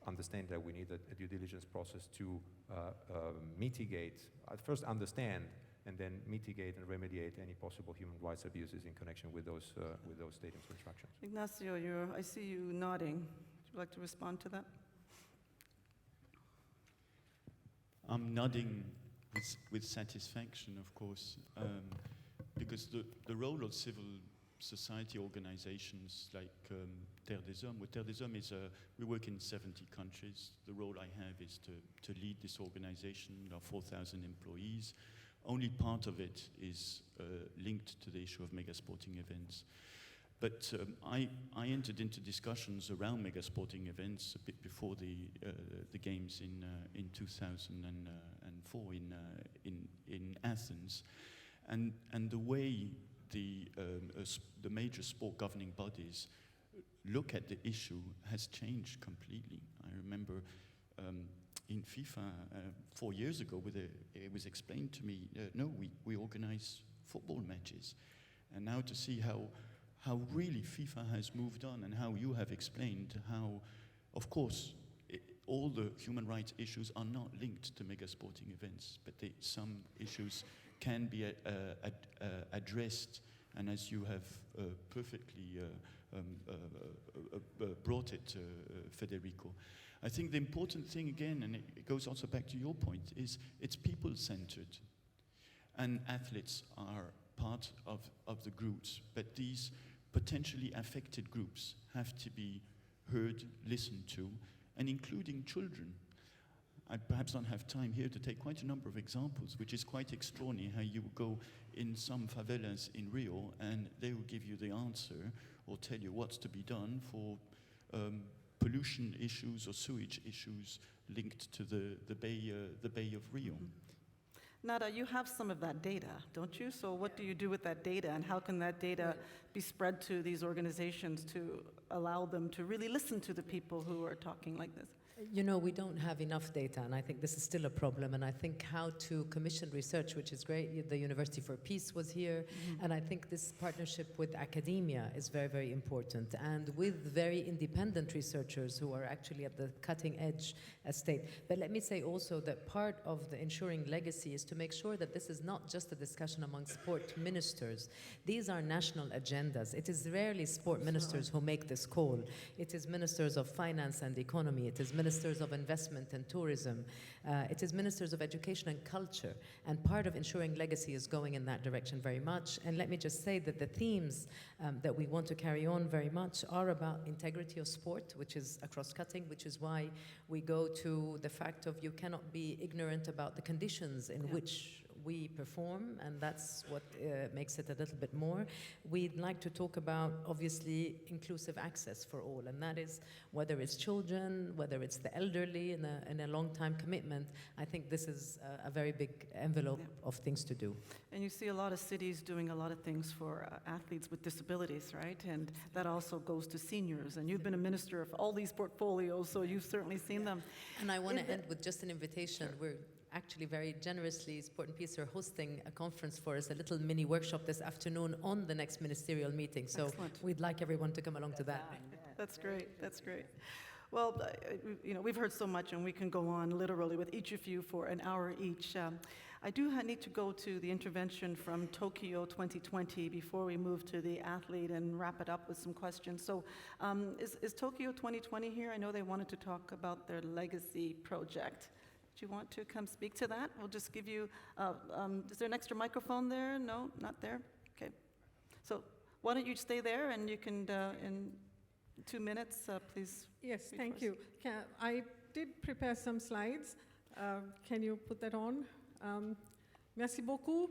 understanding that we need a due diligence process to mitigate, first understand, and then mitigate and remediate any possible human rights abuses in connection with those stadium constructions. Ignacio, I see you nodding. Would you like to respond to that? I'm nodding with satisfaction, of course, because the role of civil society organizations like Terre des Hommes, Terre des Hommes is we work in 70 countries. The role I have is to lead this organization. There are 4,000 employees. Only part of it is linked to the issue of mega sporting events. But I entered into discussions around mega sporting events a bit before the games in 2004 in Athens, and the way the major sport governing bodies look at the issue has changed completely. I remember in FIFA 4 years ago, it was explained to me, no, we organize football matches, and now to see how really FIFA has moved on, and how you have explained how, of course, all the human rights issues are not linked to mega sporting events, but some issues can be addressed, and as you have perfectly brought it, Federico. I think the important thing, again, and it goes also back to your point, is it's people-centered, and athletes are part of the groups, but these potentially affected groups have to be heard, listened to, and including children. I perhaps don't have time here to take quite a number of examples, which is quite extraordinary how you go in some favelas in Rio and they will give you the answer or tell you what's to be done for pollution issues or sewage issues linked to the Bay of Rio. Nada, you have some of that data, don't you? So what do you do with that data, and how can that data be spread to these organizations to allow them to really listen to the people who are talking like this? You know, we don't have enough data, and I think this is still a problem. And I think how to commission research, which is great. The University for Peace was here, and I think this partnership with academia is very, very important, and with very independent researchers who are actually at the cutting edge state. But let me say also that part of the ensuring legacy is to make sure that this is not just a discussion among sport ministers. These are national agendas. It is rarely sport ministers who make this call. It is ministers of finance and economy. It is ministers of investment and tourism. It is ministers of education and culture. And part of ensuring legacy is going in that direction very much. And let me just say that the themes that we want to carry on very much are about integrity of sport, which is a cross-cutting, which is why we go to the fact of you cannot be ignorant about the conditions in which we perform, and that's what makes it a little bit more. We'd like to talk about, obviously, inclusive access for all, and that is whether it's children, whether it's the elderly in a long-time commitment. I think this is a very big envelope of things to do. And you see a lot of cities doing a lot of things for athletes with disabilities, right? And that also goes to seniors. And you've been a minister of all these portfolios, so you've certainly seen them. And I want to end with just an invitation. We're actually very generously, Sport and Peace are hosting a conference for us, a little mini workshop this afternoon on the next ministerial meeting. So Excellent. we'd like everyone to come along to that. That's great. That's great. Well, you know, we've heard so much, and we can go on literally with each of you for an hour each. I do need to go to the intervention from Tokyo 2020 before we move to the athlete and wrap it up with some questions. So is Tokyo 2020 here? I know they wanted to talk about their legacy project. Do you want to come speak to that? We'll just give you, is there an extra microphone there? No, not there? Okay. So why don't you stay there, and you can, in 2 minutes, please. Yes, read thank first. you. I did prepare some slides. Can you put that on? Merci beaucoup.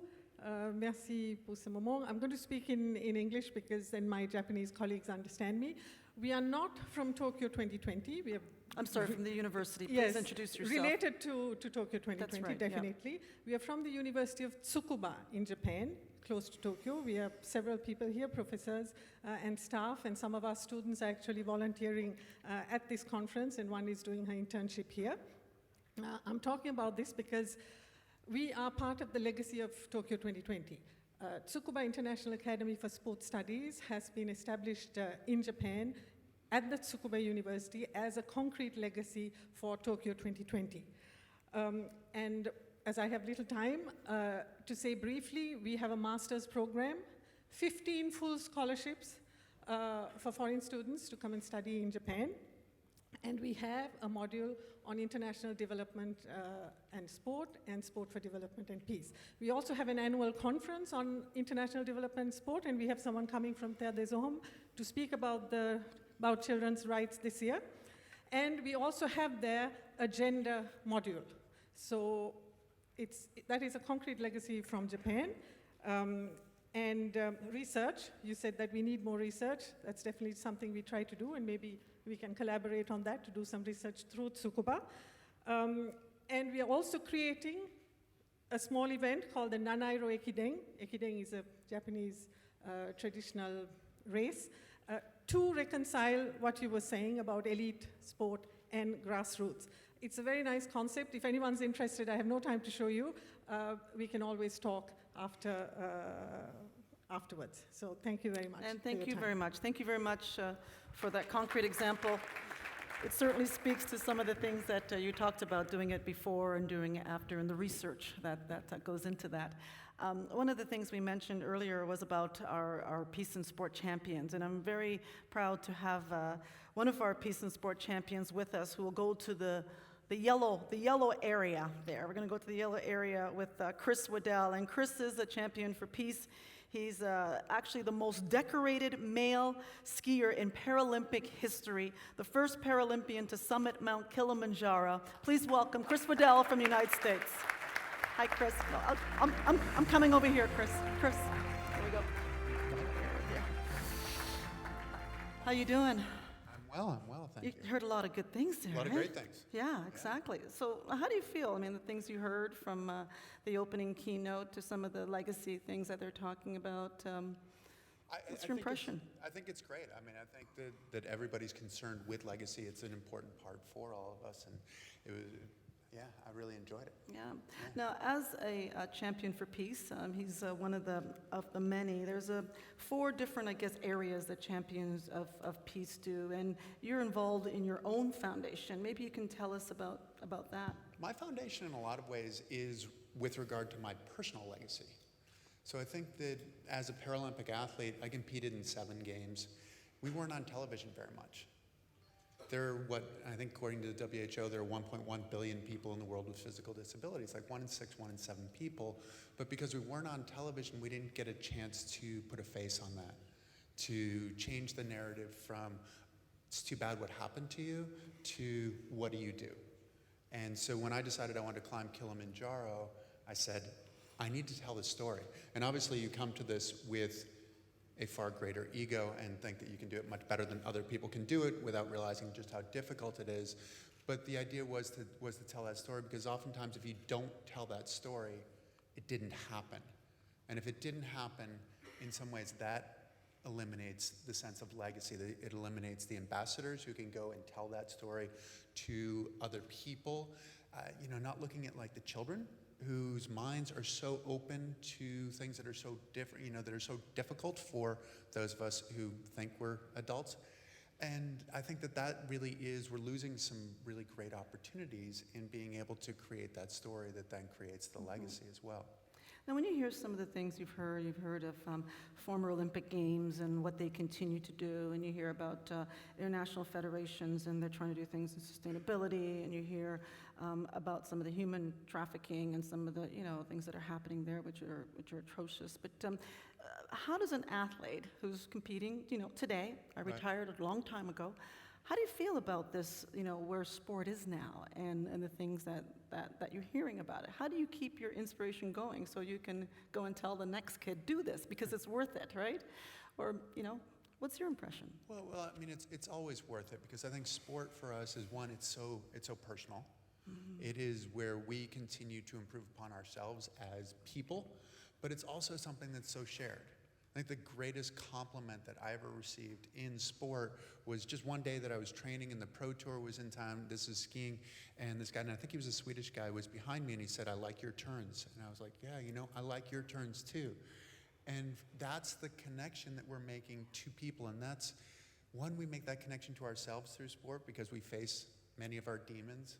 Merci pour ce moment. I'm going to speak in English because then my Japanese colleagues understand me. We are not from Tokyo 2020. We are I'm sorry, from the university. Please yes, introduce yourself. related to Tokyo 2020, That's right, yeah. definitely. We are from the University of Tsukuba in Japan, close to Tokyo. We have several people here, professors and staff, and some of our students are actually volunteering at this conference, and one is doing her internship here. I'm talking about this because we are part of the legacy of Tokyo 2020. Tsukuba International Academy for Sport Studies has been established in Japan at the Tsukuba University as a concrete legacy for Tokyo 2020. And as I have little time to say briefly, we have a master's program, 15 full scholarships for foreign students to come and study in Japan. And we have a module on international development and sport for development and peace. We also have an annual conference on international development and sport, and we have someone coming from Terre des Hommes to speak about children's rights this year. And we also have there a gender module. So that is a concrete legacy from Japan. Research, you said that we need more research. That's definitely something we try to do, and maybe we can collaborate on that to do some research through Tsukuba. And we are also creating a small event called the Nanairo Ekiden. Ekiden is a Japanese traditional race, to reconcile what you were saying about elite sport and grassroots. It's a very nice concept. If anyone's interested, I have no time to show you. We can always talk afterwards. So thank you very much. And thank you very much. Thank you very much for that concrete example. It certainly speaks to some of the things that you talked about, doing it before and doing it after, and the research that goes into that. One of the things we mentioned earlier was about our Peace and Sport champions, and I'm very proud to have one of our Peace and Sport champions with us who will go to the yellow area there. We're going to go to the yellow area with Chris Waddell, and Chris is a champion for peace. He's actually the most decorated male skier in Paralympic history, the first Paralympian to summit Mount Kilimanjaro. Please welcome Chris Waddell from the United States. Hi, Chris. No, I'm coming over here, Chris. Chris, here we go. Here. How you doing? I'm well, thank you. You heard a lot of good things there, A lot of right? great things. Yeah, exactly. So how do you feel? I mean, the things you heard from the opening keynote to some of the legacy things that they're talking about. What's your impression? I think it's great. I mean, I think that everybody's concerned with legacy. It's an important part for all of us, and it was, yeah, I really enjoyed it. Yeah. Now, as a champion for peace, he's one of the many. There's 4 different, I guess, areas that champions of peace do, and you're involved in your own foundation. Maybe you can tell us about that. My foundation, in a lot of ways, is with regard to my personal legacy. So I think that as a Paralympic athlete, I competed in 7 games. We weren't on television very much. There are I think according to the WHO, there are 1.1 billion people in the world with physical disabilities, like 1 in 6, 1 in 7 people. But because we weren't on television, we didn't get a chance to put a face on that, to change the narrative from, it's too bad what happened to you, to what do you do? And so when I decided I wanted to climb Kilimanjaro, I said, I need to tell this story. And obviously you come to this with a far greater ego and think that you can do it much better than other people can do it without realizing just how difficult it is. But the idea was to tell that story, because oftentimes if you don't tell that story, it didn't happen. And if it didn't happen, in some ways that eliminates the sense of legacy. It eliminates the ambassadors who can go and tell that story to other people. Not looking at like the children whose minds are so open to things that are so different, that are so difficult for those of us who think we're adults. And I think that really we're losing some really great opportunities in being able to create that story that then creates the legacy as well. Now, when you hear some of the things you've heard of former Olympic Games and what they continue to do, and you hear about international federations and they're trying to do things in sustainability, and you hear about some of the human trafficking and some of the things that are happening there, which are atrocious. But how does an athlete who's competing, today, I retired a long time ago, how do you feel about this, where sport is now and the things that you're hearing about it? How do you keep your inspiration going so you can go and tell the next kid, do this, because it's worth it, right? Or, what's your impression? Well, I mean, it's always worth it, because I think sport for us is one, it's so personal. Mm-hmm. It is where we continue to improve upon ourselves as people, but it's also something that's so shared. I think the greatest compliment that I ever received in sport was just one day that I was training and the Pro Tour was in town. This is skiing, and this guy, and I think he was a Swedish guy, was behind me, and he said, "I like your turns." And I was like, "Yeah, I like your turns too." And that's the connection that we're making to people, and that's, one, we make that connection to ourselves through sport because we face many of our demons,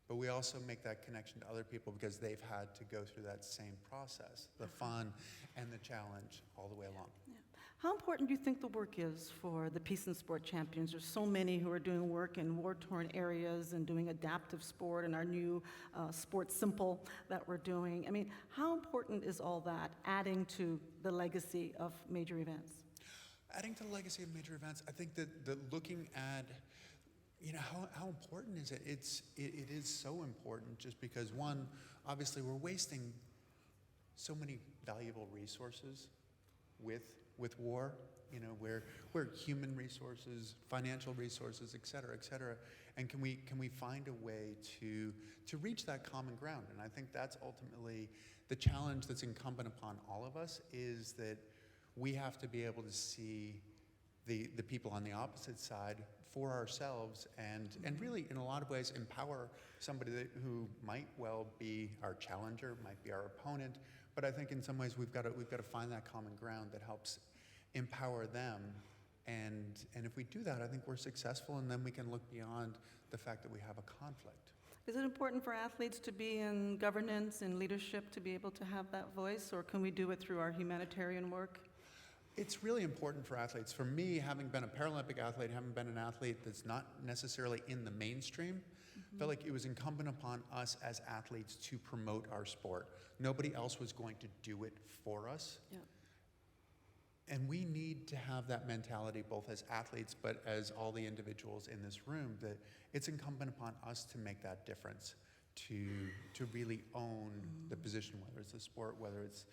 but we also make that connection to other people because they've had to go through that same process, the fun and the challenge all the way along. Yeah. How important do you think the work is for the Peace and Sport champions? There's so many who are doing work in war-torn areas and doing adaptive sport and our new Sport Simple that we're doing. I mean, how important is all that adding to the legacy of major events? Adding to the legacy of major events, I think that looking at how important is it? It is so important just because, one, obviously we're wasting so many valuable resources with war, where human resources, financial resources, et cetera, and can we find a way to reach that common ground? And I think that's ultimately the challenge that's incumbent upon all of us, is that we have to be able to see the people on the opposite side for ourselves, and really, in a lot of ways, empower somebody who might well be our challenger, might be our opponent. But I think in some ways we've got to find that common ground that helps empower them. And if we do that, I think we're successful, and then we can look beyond the fact that we have a conflict. Is it important for athletes to be in governance and leadership to be able to have that voice, or can we do it through our humanitarian work? It's really important for athletes. For me, having been a Paralympic athlete, having been an athlete that's not necessarily in the mainstream, felt like it was incumbent upon us as athletes to promote our sport. Nobody else was going to do it for us. Yep. And we need to have that mentality, both as athletes, but as all the individuals in this room, that it's incumbent upon us to make that difference, to really own the position, whether it's a sport, whether it's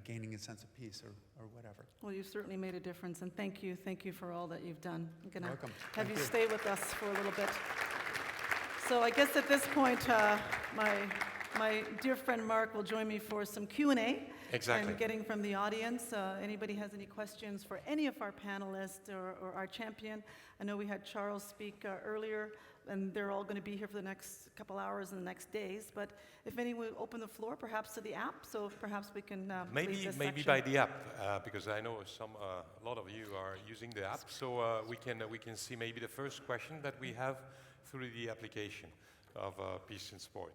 gaining a sense of peace or whatever. Well, you've certainly made a difference, and thank you for all that you've done. I'm going to Welcome. have Thank you you. stay with us for a little bit. So I guess at this point, my dear friend Mark will join me for some Q&A. Exactly. And getting from the audience. Anybody has any questions for any of our panelists or our champion? I know we had Charles speak earlier, and they're all going to be here for the next couple hours and the next days. But if anyone would open the floor, perhaps to the app, so perhaps we can lead this maybe section. by the app, because I know a lot of you are using the app, so we can see maybe the first question that we have through the application of Peace in Sport.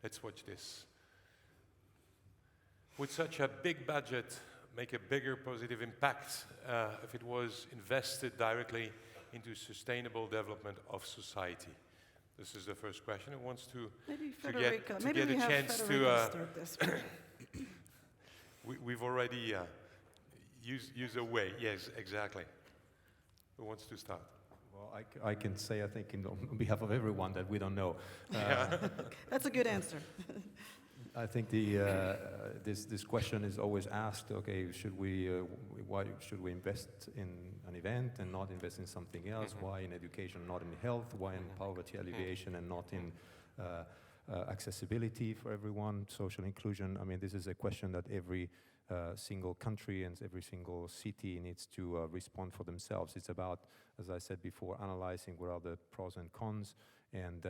Let's watch this. Would such a big budget make a bigger positive impact if it was invested directly into sustainable development of society? This is the first question. Who wants to get a chance to start this. We've already used a way. Yes, exactly. Who wants to start? Well, I can say, I think, on behalf of everyone, that we don't know. That's a good answer. I think this question is always asked. Okay, why should we invest in an event and not invest in something else? Why in education, not in health? Why in poverty alleviation and not in accessibility for everyone, social inclusion? I mean, this is a question that every single country and every single city needs to respond for themselves. It's about, as I said before, analyzing what are the pros and cons, and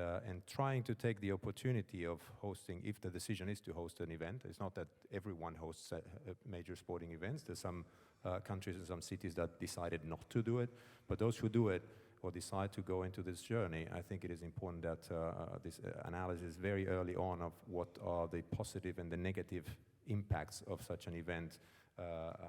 trying to take the opportunity of hosting, if the decision is to host an event. It's not that everyone hosts major sporting events. There's some countries and some cities that decided not to do it, but those who do it or decide to go into this journey, I think it is important that this analysis very early on of what are the positive and the negative impacts of such an event,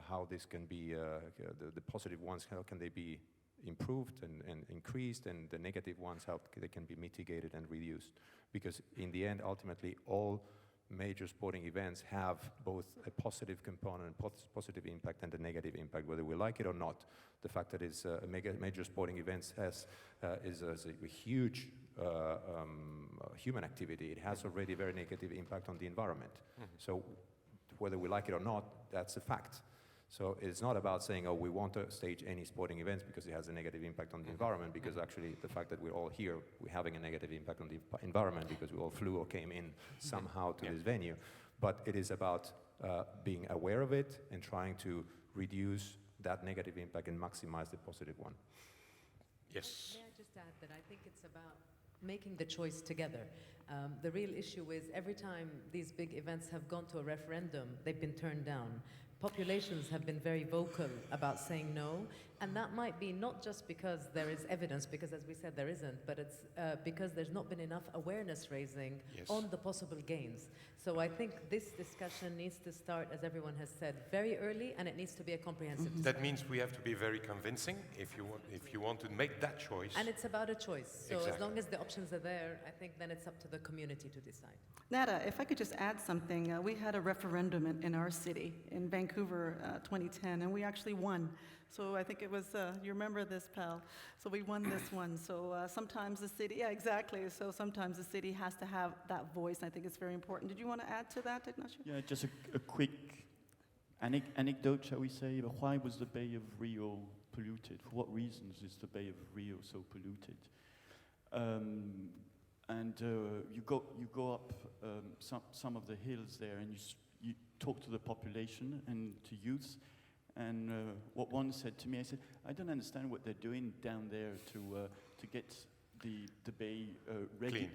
how this can be, the positive ones, how can they be improved and increased, and the negative ones, how they can be mitigated and reduced. Because in the end, ultimately, all major sporting events have both a positive component, positive impact, and a negative impact, whether we like it or not. The fact that it's a major sporting event is a huge human activity. It has already a very negative impact on the environment. So whether we like it or not, that's a fact. So it's not about saying, oh, we want to stage any sporting events because it has a negative impact on the environment, because actually the fact that we're all here, we're having a negative impact on the environment because we all flew or came in somehow to this venue. But it is about being aware of it and trying to reduce that negative impact and maximize the positive one. Yes. May I just add that I think it's about making the choice together. The real issue is every time these big events have gone to a referendum, they've been turned down. Populations have been very vocal about saying no, and that might be not just because there is evidence, because as we said there isn't, but it's because there's not been enough awareness raising on the possible gains. So I think this discussion needs to start, as everyone has said, very early, and it needs to be a comprehensive discussion. That means we have to be very convincing if you want to make that choice. And it's about a choice. So Exactly. as long as the options are there, I think then it's up to the community to decide. Nada, if I could just add something. We had a referendum in our city, in Vancouver, 2010, and we actually won. So I think it was, you remember this, pal. So we won this one. So sometimes the city, yeah, exactly. So sometimes the city has to have that voice. I think it's very important. Did you want to add to that, Ignacio? Yeah, just a quick anecdote, shall we say. But why was the Bay of Rio polluted? For what reasons is the Bay of Rio so polluted? You go up some of the hills there, and you talk to the population and to youth. And what one said to me, I said, I don't understand what they're doing down there to get the bay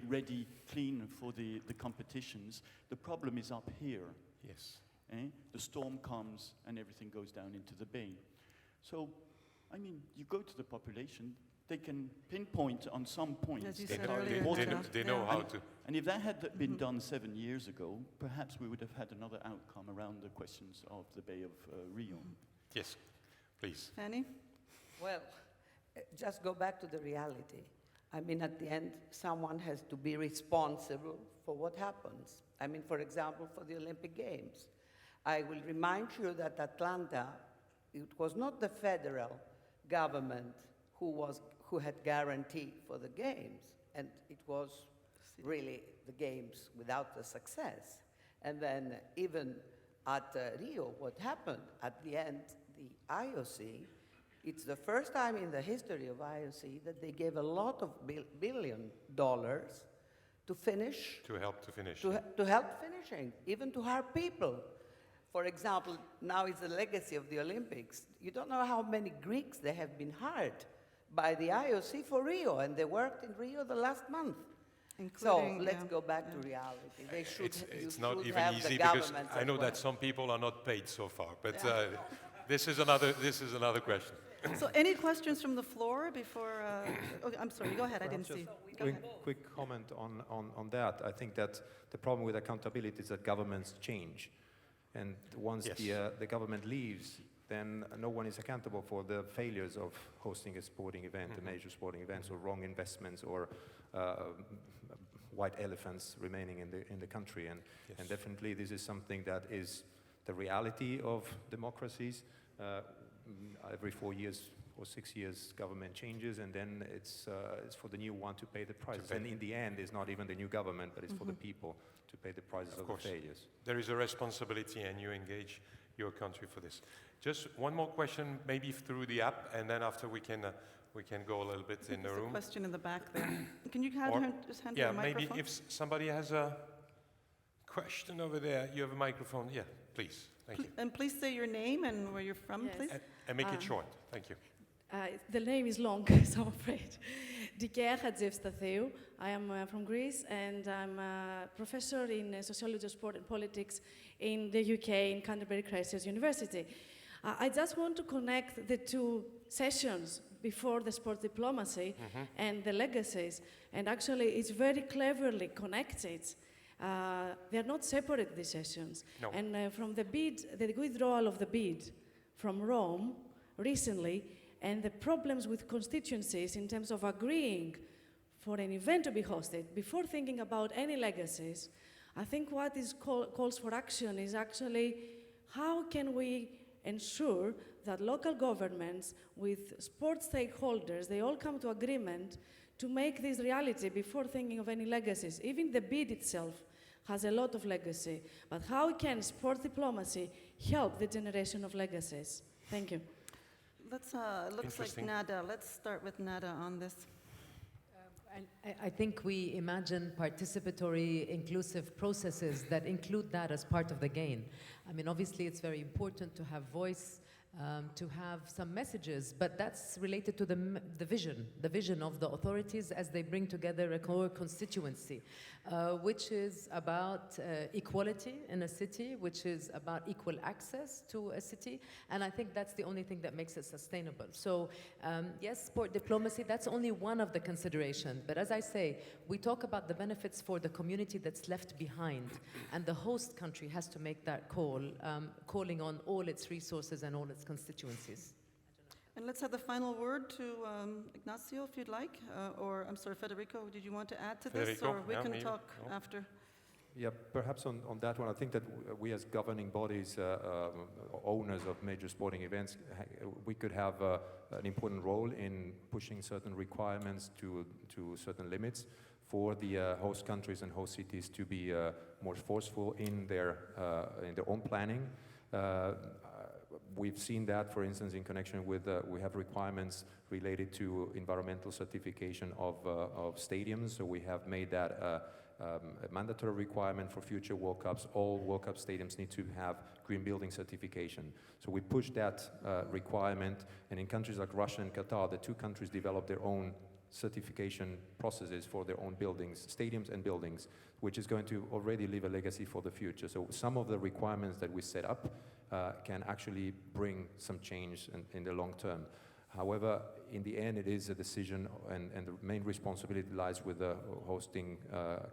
ready, clean for the competitions. The problem is up here. Yes. The storm comes and everything goes down into the bay. So, I mean, you go to the population, they can pinpoint on some points. As you that said are earlier, important. They know how to. And if that had been done 7 years ago, perhaps we would have had another outcome around the questions of the Bay of Rio. Yes, please. Fanny? Well, just go back to the reality. I mean, at the end, someone has to be responsible for what happens. I mean, for example, for the Olympic Games. I will remind you that Atlanta, it was not the federal government who had guarantee for the games, and it was really the games without the success. And then even at Rio, what happened at the end, the IOC, it's the first time in the history of IOC that they gave a lot of $1 billion to finish. To help to finish. To help finishing, even to hire people. For example, now it's the legacy of the Olympics. You don't know how many Greeks they have been hired by the IOC for Rio, and they worked in Rio the last month. So let's go back to reality. They should. It's not even easy because I know that some people are not paid so far, but this is another question. So any questions from the floor before, okay, I'm sorry, go ahead, I didn't see. Go ahead. Quick comment on that. I think that the problem with accountability is that governments change. And once the government leaves, then no one is accountable for the failures of hosting a sporting event, a major sporting event, or wrong investments, or white elephants remaining in the country. And definitely this is something that is the reality of democracies. Every 4 years, or 6 years government changes, and then it's for the new one to pay the prices. And in the end, it's not even the new government, but it's for the people to pay the prices of the failures. There is a responsibility, and you engage your country for this. Just one more question, maybe through the app, and then after we can go a little bit in the There's a room. question in the back there. Can you have Or- him just hand her a maybe microphone? if somebody has a question over there, you have a microphone. Yeah, please. Thank you. And please say your name and where you're from, Yes. please. And make it short. Thank you. The name is long, so I'm afraid. Dikea Hadjevstatheou. I am from Greece, and I'm a professor in sociology, sport, and politics in the UK, in Canterbury Christ University. I just want to connect the two sessions before the sport diplomacy and the legacies, and actually it's very cleverly connected. They're not separate, these sessions. No. And from the withdrawal of the bid from Rome recently, and the problems with constituencies in terms of agreeing for an event to be hosted, before thinking about any legacies, I think what calls for action is actually how can we ensure that local governments with sport stakeholders, they all come to agreement to make this reality before thinking of any legacies. Even the bid itself has a lot of legacy, but how can sport diplomacy help the generation of legacies? Thank you. Let's, looks like Interesting. Nada. Let's start with Nada on this. I think we imagine participatory, inclusive processes that include that as part of the gain. I mean, obviously, it's very important to have voice, to have some messages, but that's related to the vision of the authorities as they bring together a core constituency, which is about equality in a city, which is about equal access to a city, and I think that's the only thing that makes it sustainable. So, yes, sport diplomacy, that's only one of the considerations, but as I say, we talk about the benefits for the community that's left behind, and the host country has to make that call, calling on all its resources and all its constituencies. And let's have the final word to Ignacio, if you'd like, or I'm sorry, Federico, did you want to add to this, Federico, or we yeah, can maybe. talk No. after? Yeah, perhaps on that one, I think that we as governing bodies, owners of major sporting events, we could have an important role in pushing certain requirements to certain limits for the host countries and host cities to be more forceful in their own planning. We've seen that, for instance, in connection with, we have requirements related to environmental certification of stadiums, so we have made that a mandatory requirement for future World Cups. All World Cup stadiums need to have green building certification. So we pushed that requirement, and in countries like Russia and Qatar, the two countries developed their own certification processes for their own buildings, stadiums and buildings, which is going to already leave a legacy for the future. So some of the requirements that we set up can actually bring some change in the long term. However, in the end, it is a decision, and the main responsibility lies with the hosting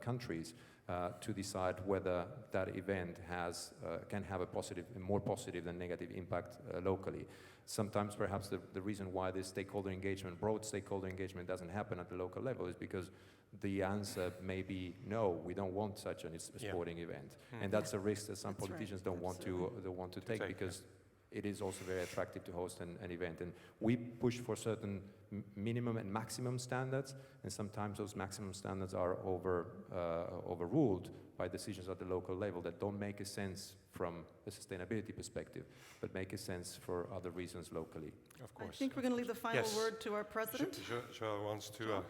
countries to decide whether that event can have a more positive than negative impact locally. Sometimes, perhaps, the reason why this broad stakeholder engagement doesn't happen at the local level is because the answer may be no, we don't want such a sporting event, and that's a risk that some That's right, politicians don't want to take because it is also very attractive to host an event. And we push for certain minimum and maximum standards, and sometimes those maximum standards are overruled by decisions at the local level that don't make a sense from a sustainability perspective, but make a sense for other reasons locally. Of course. I think we're going to leave the final Yes. word to our president. Joel wants to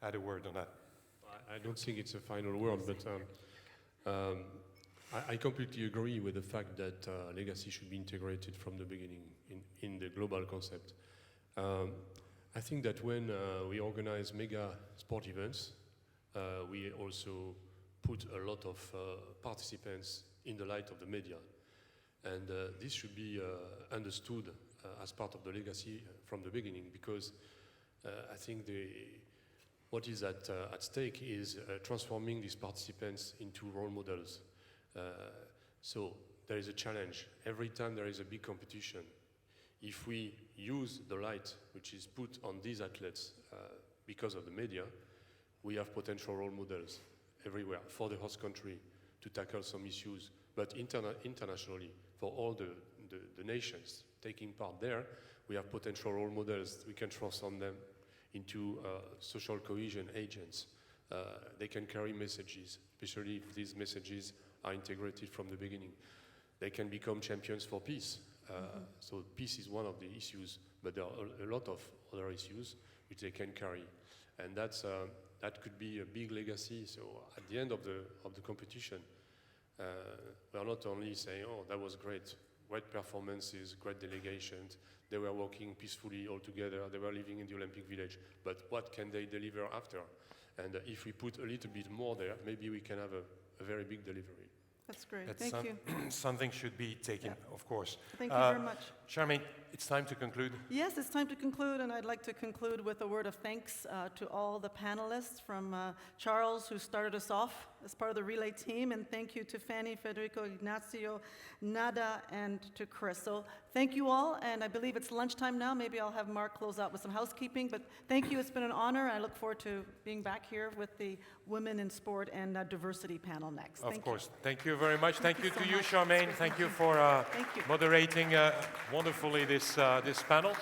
add a word on that. I don't think it's a final word, but I completely agree with the fact that legacy should be integrated from the beginning in the global concept. I think that when we organize mega sport events, we also put a lot of participants in the light of the media. And this should be understood as part of the legacy from the beginning, because I think what is at stake is transforming these participants into role models. So there is a challenge. Every time there is a big competition, if we use the light which is put on these athletes because of the media, we have potential role models everywhere for the host country to tackle some issues, but internationally for all the nations taking part there, we have potential role models. We can transform them into social cohesion agents. They can carry messages, especially if these messages are integrated from the beginning. They can become champions for peace. So peace is one of the issues, but there are a lot of other issues which they can carry. And that could be a big legacy. So at the end of the competition, we are not only saying, oh, that was great performances, great delegations, they were working peacefully all together, they were living in the Olympic Village, but what can they deliver after? And if we put a little bit more there, maybe we can have a very big delivery. That's great. That's Thank you. Something should be taken, of course. Thank you very much. Charmaine, it's time to conclude. Yes, it's time to conclude, and I'd like to conclude with a word of thanks to all the panelists, from Charles, who started us off as part of the relay team, and thank you to Fanny, Federico, Ignacio, Nada, and to Chris. So thank you all, and I believe it's lunchtime now. Maybe I'll have Mark close out with some housekeeping, but thank you. It's been an honor. I look forward to being back here with the Women in Sport and Diversity panel next. Of course. Thank you very much. Thank you to you, much. Charmaine. Thank you for moderating wonderfully this panel.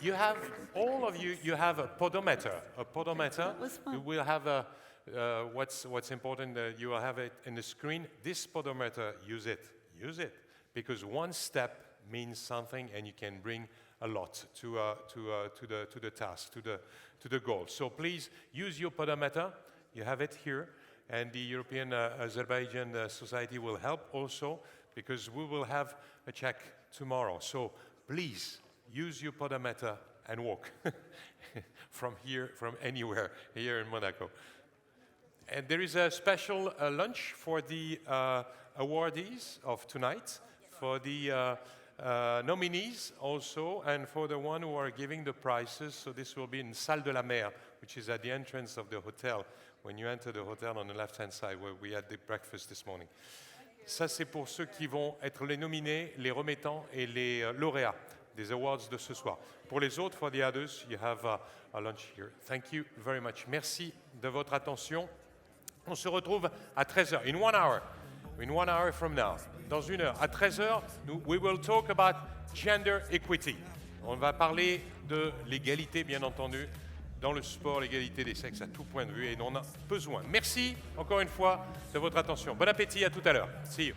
You have, all of you, you have a podometer. A podometer. That was fun. You will have what's important, you will have it in the screen. This podometer, use it. Use it. Because one step means something, and you can bring a lot to the task, to the goal. So please use your podometer. You have it here, and the European Azerbaijan Society will help also, because we will have a check tomorrow. So please use your podometer and walk from here, from anywhere here in Monaco. And there is a special lunch for the awardees of tonight, for the nominees also, and for the one who are giving the prizes. So this will be in Salle de la Mer, which is at the entrance of the hotel, when you enter the hotel on the left-hand side, where we had the breakfast this morning. Ça, c'est pour ceux qui vont être les nominés, les remettants et les lauréats des awards de ce soir. Pour les autres, for the others, you have a lunch here. Thank you very much. Merci de votre attention. On se retrouve à 13h, in 1 hour. In 1 hour from now. Dans 1 heure. À 13h, we will talk about gender equity. On va parler de l'égalité, bien entendu, dans le sport, l'égalité des sexes à tout point de vue, et on en a besoin. Merci encore une fois de votre attention. Bon appétit, à tout à l'heure. See you.